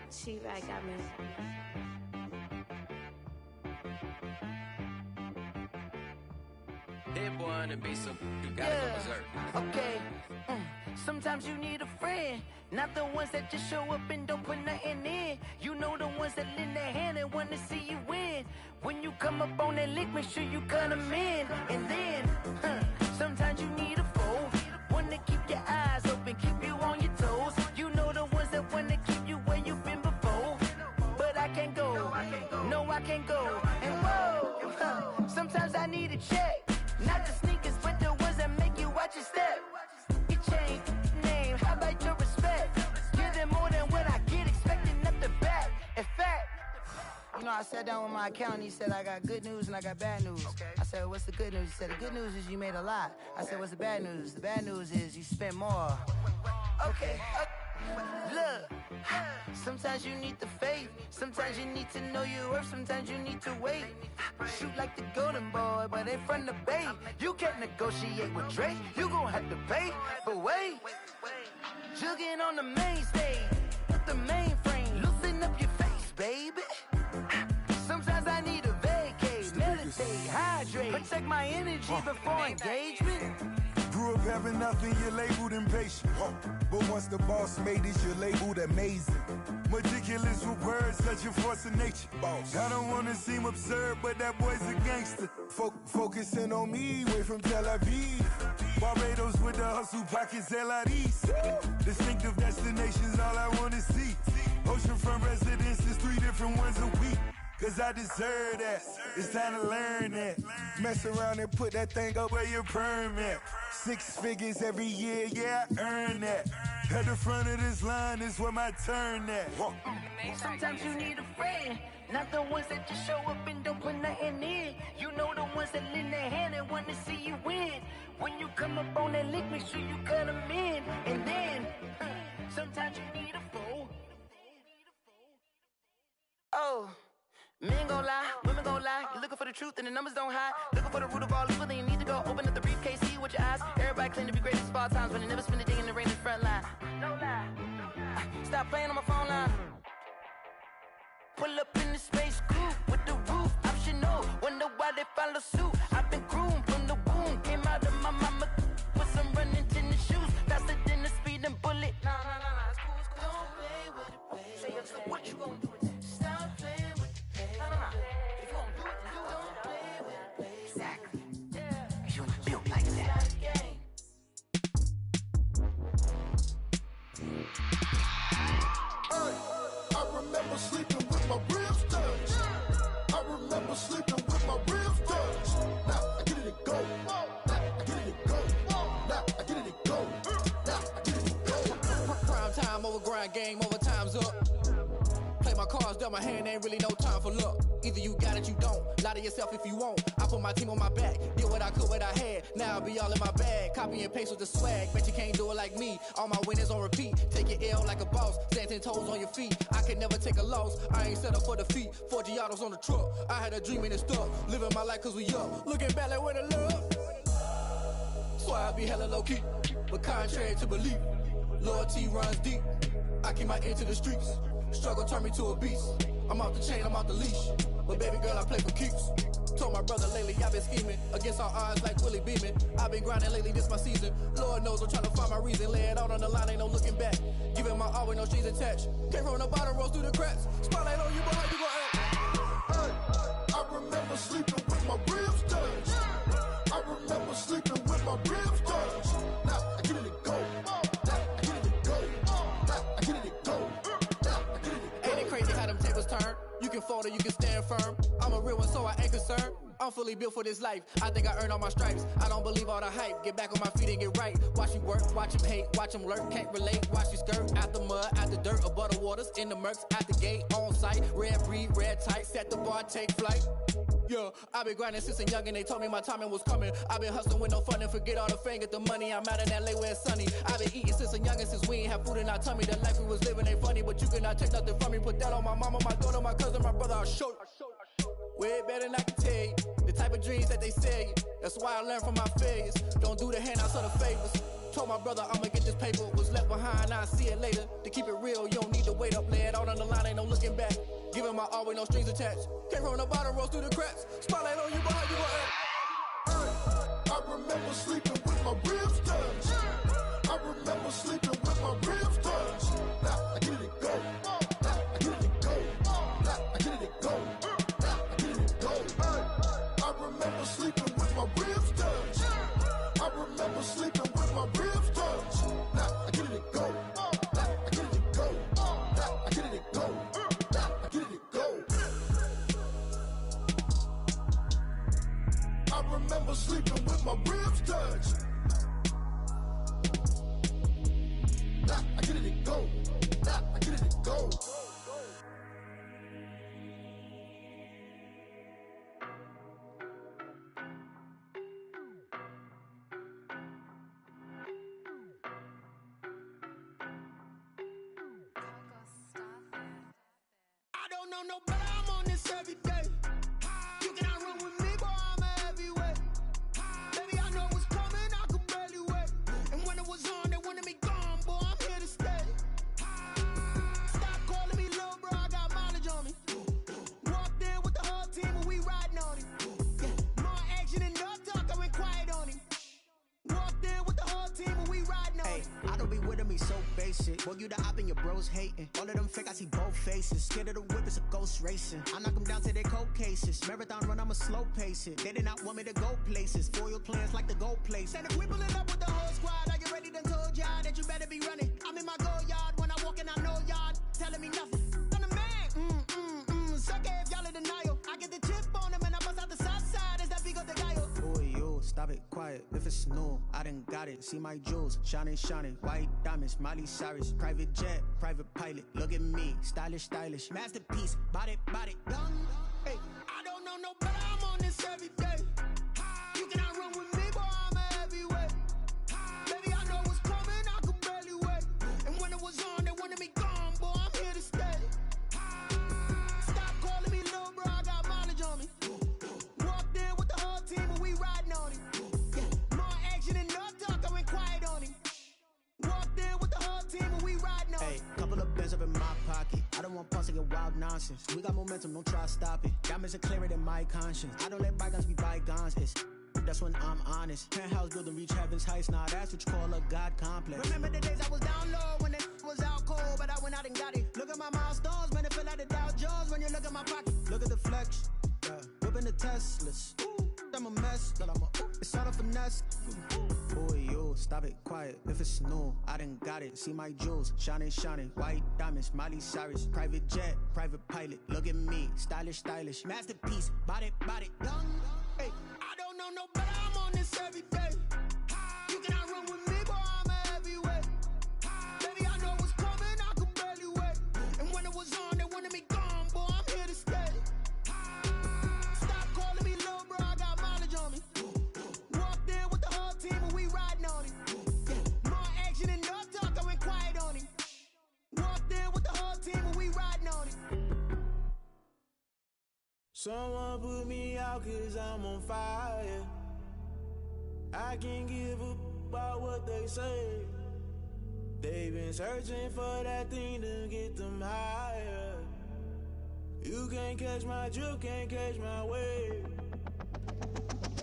She right got me. Hit boy on the beat, so you gotta go berserk. Okay. Sometimes you need a friend, not the ones that just show up and don't put nothing in. You know the ones that lend their hand and want to see you win. When you come up on that lick, make sure you cut them in. And then, sometimes you need a foe, one to keep your eyes open, keep you on your toes. You know the ones that want to keep you where you've been before. But I can't go, no I can't go. And whoa, sometimes I need a check, not the sneakers, but the ones that make you watch your step. You change name, how about your respect? Give them more than what I get, expecting nothing back. In fact, you know, I sat down with my accountant. He said, I got good news and I got bad news. Okay. I said, what's the good news? He said, the good news is you made a lot. I said, what's the bad news? The bad news is you spent more. Okay. Look, sometimes you need the faith. Sometimes you need to know your worth. Sometimes you need to wait. Shoot like the golden boy, but in front of the bay. You can't negotiate with Drake. You gon' have to pay. But wait, jugging on the main stage with the mainframe. Loosen up your face, baby. Sometimes I need a vacate, meditate, hydrate, protect my energy before engagement. Grew up having nothing, you're labeled impatient. But once the boss made it, you're labeled amazing. Meticulous with words, such a force of nature. I don't wanna seem absurd, but that boy's a gangster. Focusing on me, way from Tel Aviv. Barbados with the hustle pockets, LIDs. Distinctive destinations, all I wanna see. Oceanfront residences, 3 different ones a week. Cause I deserve that, it's time to learn that. Mess around and put that thing up where your perm at. 6 figures every year, yeah, I earn that. At the front of this line is where my turn at. Sometimes you need a friend, not the ones that just show up and don't put nothing in. You know the ones that lend their hand and want to see you win. When you come up on that lick, make sure you cut them in. And then, sometimes you need a foe. Oh. Men gon' lie, women gon' lie. You're looking for the truth and the numbers don't hide. Looking for the root of all evil, then you need to go open up the briefcase, see with your eyes. Everybody claim to be greatest of all times, but they never spend a day in the rain in the front line. No lie. Stop playing on my phone line. Pull up in the space coupe with the roof optional. Wonder why they follow suit. I've been groomed from the womb. Came out of my mama with some running tennis shoes. Faster than the speeding bullet. Nah, it's cool, it's cool. Don't play with it, baby. Say, what you gon' do? Stop playing with it. If you gon' do it, then you don't play with it, baby. Exactly. Yeah. You ain't built like that. I remember sleeping with my ribs touched. I remember sleeping with my ribs touched. Now I get it to go. Now I get it to go. Now I get it to go. Now I get it to go. Prime time over grind game, over time's up. Play my cards, dealt my hand, ain't really no time for luck. Either you got it, you don't. Lie to yourself if you won't. I put my team on my back, did what I could, what I had. Now I'll be all in my bag, copy and paste with the swag. Bet you can't do it like me. All my winners on repeat. Take your L like a boss, stand 10 toes on your feet. I can never take a loss, I ain't set up for defeat. 4 Giottos on the truck, I had a dream and it stuck. Living my life cause we up, looking back like where the love. So I be hella low key, but contrary to belief, loyalty runs deep. I keep my ear to the streets. Struggle turned me to a beast. I'm off the chain, I'm off the leash. But baby girl, I play for keeps. Told my brother lately, I've been scheming against all odds like Willie Beeman. I've been grinding lately, this my season. Lord knows I'm trying to find my reason. Lay it out on the line, ain't no looking back. Giving my all with no strings attached. Came from the bottom, rose through the cracks. Spotlight on you, but how you gon' act? Hey, I remember sleeping with my ribs touched. I remember sleeping with my ribs touched. Now I get it to go. Now I get it to go. Now I get it to go. Now I get it to go. Ain't it crazy how them tables turn? You can fold or you can stand firm. I'm a real one, so I ain't concerned. I'm fully built for this life. I think I earned all my stripes. I don't believe all the hype. Get back on my feet and get right. Watch you work, watch him hate, watch him lurk. Can't relate, watch you skirt. Out the mud, out the dirt, above the waters, in the murks, out the gate, on site. Red breed, red tight, set the bar, take flight. Yeah, I been grinding since a young and they told me my timing was coming. I been hustling with no fun and forget all the fame, get the money. I'm out in LA where it's sunny. I been eating since a young and since we ain't have food in our tummy. The life we was living ain't funny, but you cannot take nothing from me. Put that on my mama, my daughter, my cousin, my brother, I'll show you. Way better than I can tell you. The type of dreams that they sell you. That's why I learned from my failures. Don't do the handouts or the favors. Told my brother I'ma get this paper. Was left behind, I'll see it later. To keep it real, you don't need to wait up. Lay it out on the line, ain't no looking back. Giving my all with no strings attached. Came from the bottom, rose through the cracks. Spotlight on you, but how you gon' act? I remember sleeping with my ribs touched. I remember sleeping with my ribs touched. Now I get it go. Now I get it go. Now I get it go. Now I get it go. I remember sleeping with my ribs touched. I remember sleeping with my ribs touched. Now I get it go. Now I get it go. Now I get it go. Now I get it go. I remember sleeping with my ribs touched. Now I get it go. Now I get it go. I don't know no better, I'm on this every day. You cannot run with me, boy, I'm a heavyweight. Baby, I know what's coming, I could barely wait. And when it was on, they wanted me gone, boy, I'm here to stay. Stop calling me little bro, I got mileage on me. Walked in with the whole team and we riding on him. Yeah, more action and no talk, I went quiet on him. Walked in with the whole team and we riding on him. I don't be with him, he's so basic. Boy, you the op and your bros hating. All of them fake, I see both faces. Scared of the whip, it's a ghost racing. I knock them down to their cold cases. Marathon run, I'ma slow pace it. They did not want me to go places. Foil plans like the gold place. Said if we pulling up with the whole squad, I already done told y'all that you better be running. I'm in my go yard, when I walk in, I know y'all telling me nothing. I'm the man, suck it if y'all in denial. I get the chip on them and I bust out the south side, is that big of the guy? Boy, you, stop it, quiet. If it's new, I done got it. See my jewels, shining, shining. White diamonds, Miley Cyrus. Private jet, private pilot. Look at me, stylish, stylish. Masterpiece, body, young. Hey, I don't know no better, I'm on this every day. You cannot run with me, boy, I'm a heavyweight. Baby, I know what's coming, I could barely wait. And when it was on, they wanted me gone, boy, I'm here to stay. Stop calling me little bro, I got mileage on me. Walked in with the whole team and we riding on him. Yeah, more action and no talk, I went quiet on him. Walked in with the whole team and we riding on him. Hey, couple of bins up in my pocket. I don't want pulse to get wild nonsense. We got momentum, don't try to stop it. Diamonds are clearer than my conscience. I don't let bygones be bygones. That's when I'm honest. Penthouse building, reach heaven's heights. Nah, that's what you call a God complex. Remember the days I was down low when it was out cold, but I went out and got it. Look at my milestones, man, it feel like the Dow Jones when you look at my pocket. Look at the flex, yeah. Whipping the Teslas. I'm a mess, but it's all a finesse. Boy, you, stop it, quiet. If it's new, I done got it. See my jewels, shining, shining. White diamonds, Miley Cyrus. Private jet, private pilot. Look at me, stylish, stylish. Masterpiece, body, young. Hey, I don't know no better, I'm on this every day. You cannot run with me, boy, I'm a heavyweight. Baby, I know what's coming, I could barely wait. And when it was on, they wanted me gone, boy, I'm here to stay. Stop calling me little bro, I got mileage on me. Walked in with the whole team and we riding on him. Yeah, more action and no talk, I went quiet on him. Walked in with the whole team and we riding on him. Someone put me out cause I'm on fire. I can't give up about what they say. They've been searching for that thing to get them higher. You can't catch my drift, can't catch my wave.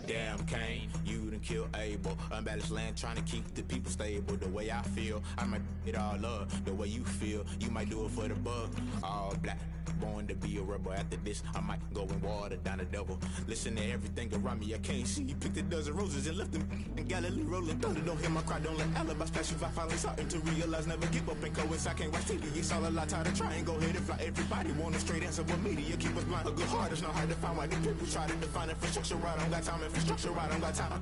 Damn Kane, you done killed Abel. Unbalanced land trying to keep the people stable. The way I feel, I might it all up. The way you feel, you might do it for the bug. All black, born to be a rebel. After this, I might go and water down the devil. Listen to everything around me, I can't see. Picked a dozen roses and left them in Galilee rolling thunder. Don't hear my cry, don't let alibi splash. If I finally starting to realize, never give up and coincide. Can't watch TV, it's all a lot. Tired of trying, go ahead and fly. Everybody want a straight answer with media, keep us blind. A good heart is not hard to find. Why the people try to define infrastructure right? I don't got time, infrastructure right, I don't got time.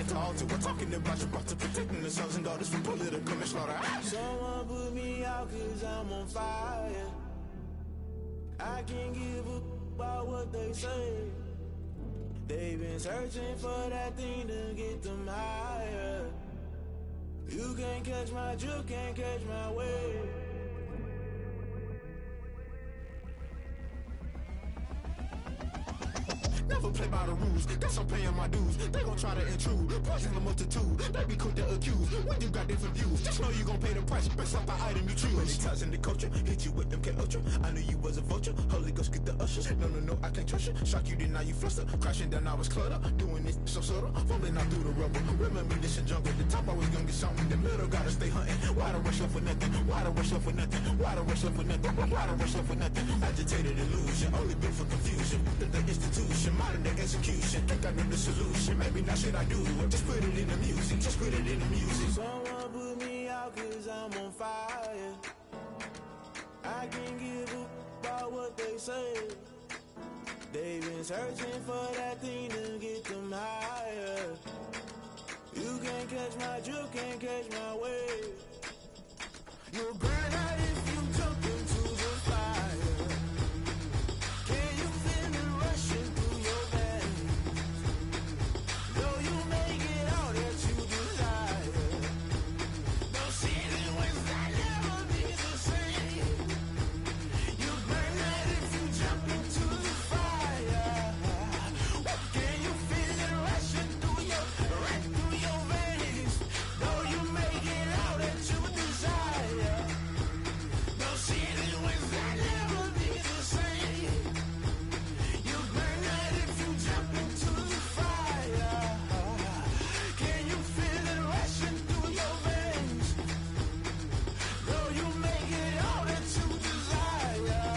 It's all to we're talking about you brought to protecting the sons and daughters from political and slaughter. Someone put me out cause I'm on fire. I can't give up about what they say. They've been searching for that thing to get them higher. You can't catch my drift, can't catch my wave. Never play by the rules, guess I'm paying my dues. They gon' try to intrude, poison the multitude. They be quick to accuse, when you got different views. Just know you gon' pay the price, best up the item you choose. Many times in the culture, hit you with them K-Ultra. I knew you was a vulture, Holy Ghost get the usher. cautious. No, I can't trust you. Shock you, then now you fluster. Crashing down, I was cluttered. Doing this so subtle. Fumbling out through the rubble. Remember this in jungle. The top always gonna get something. The middle gotta stay hunting. Why the rush up for nothing? Why the rush up for nothing? Why the rush up for nothing? Why the rush up for nothing? Agitated illusion. Only built for confusion. The institution. Modern day execution. Think I know the solution. Maybe not shit I do. Just put it in the music. Just put it in the music. Someone put me out cause I'm on fire. I can't give up about what they say. They've been searching for that thing to get them higher. You can't catch my drift, can't catch my wave. You'll burn out if you jump into the fire. Can you feel it rushing through your veins? Though you make it all that you desire. No ceiling was that never be the same. You burn out if you jump into the fire. Can you feel it rushing through your veins? Though you make it all that you desire. No ceiling was that never be the same. You burn out if you jump into the fire. Can you feel it rushing through your veins? Though you make it all that you desire.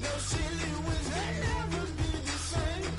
No ceiling was that never be the same.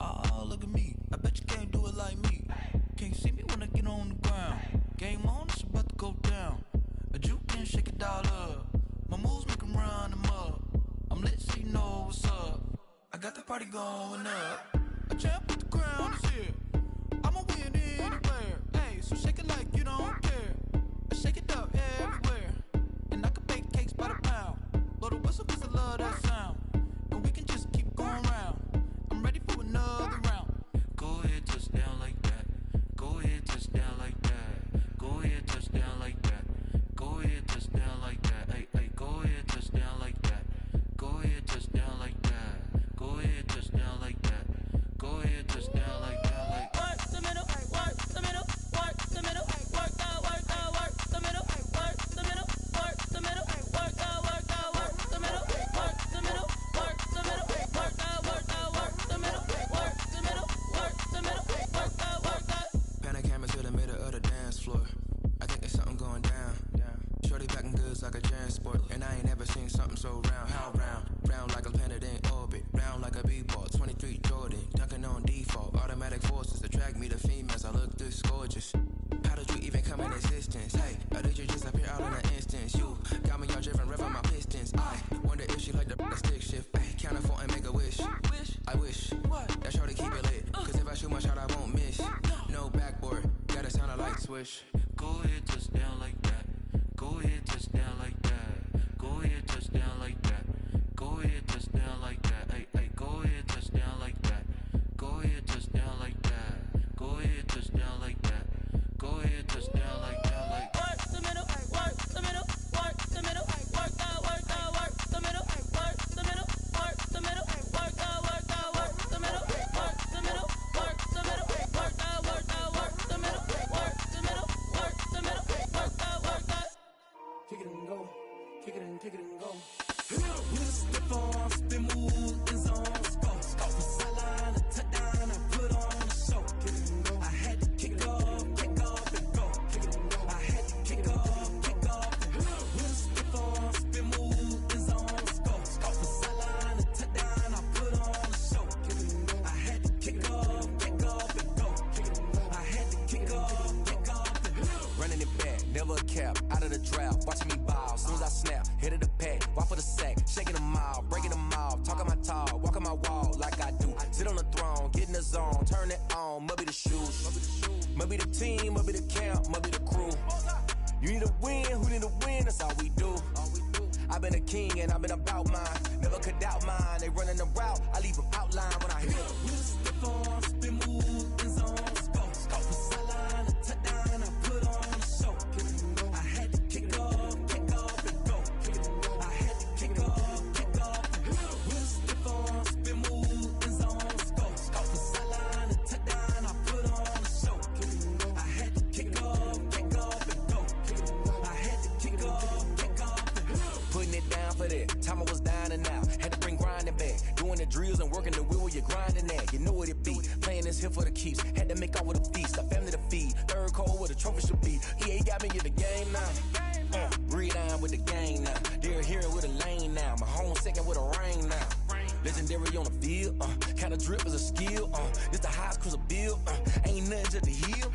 Oh, look at me. I bet you can't do it like me. Can't see me when I get on the ground. Game on, it's about to go down. A juke and shake it all up. My moves make 'em run them up. I'm lit so you know what's up. I got the party going up. A champ with the crown is here. I'ma win anywhere. Hey, so shake it like you don't care. I shake it up everywhere. And I can bake cakes by the pound. Blow the whistle 'cause I love that sound. And we can just keep going round. I'm ready for another round. Go ahead, touch down like that. Go ahead, touch down like that. Go ahead, touch down like that. Go ahead, touch down like that. Hey, hey, go ahead, touch down like that. Go ahead, touch down like that. Go ahead, touch down like that. Go ahead, touch down like that. Like work the middle, work the middle, work the middle, work the middle, work the middle, work the middle, work the middle, work the middle, work the middle, work the middle, work the middle, work the middle, work the. Panic camera to the middle of the dance floor. I think there's something going down. Shorty packing goods like a transport, and I ain't never seen something so round. How round? Round like a planet in orbit, round like a b-ball. 23 Jordan, dunking on default. Automatic forces attract me to females. I look this gorgeous. How did you even come in existence? Hey, or did you just appear out in an instance? You got me all driven, revving my pistons. I wonder if she like the stick shift. Hey, count a 4 and make a wish. I wish that shorty keep it lit. 'Cause if I shoot my shot, I won't miss. No backboard, gotta sound a light swish. Go ahead, touch down like that. Go ahead, touch down like that. Go ahead, touch down like that. Go ahead, touch down like that. Hey, hey, go ahead, touch down like that. Go ahead, touch down like that. Go ahead, touch down like that. Go ahead, touch down like that. Like work the middle, work the middle, work the middle, work the middle, work the middle, work the middle, work the middle, work the middle, work the middle, work the middle, work the middle, work the middle, work the middle, work the middle, work the middle, the throne, get in the zone, turn it on, must be the shoes. Must be the team, must be the camp, must be the crew. You need a win, who need a win, that's all we do. I've been a king and I've been about mine. Never could doubt mine. They running the route, I leave them outline when I hit it. Step on, spin, move, in zone, scope. For sideline, a touchdown, I put on a show. I had to kick off and go. I had to kick off and go. Step on, spin, move, in zone, scope. For sideline, a touchdown, I put on a show. I had to kick off and go. I had to kick off and go. Putting it down for that. Time I was down and out. Had to bring grinding back. Doing the drills and working the wheel where you're grinding at. You know what it be. Playing this here for the keeps. Had to make out with a feast. A family to feed. Third cold with a trophy should be. EA got me in the game now. Read on with the game now. They're hearing with a lane now. My home second with a rain now. Legendary on the field. Kind of drip is a skill. This the highest cruiser bill. Ain't nothing just to heal.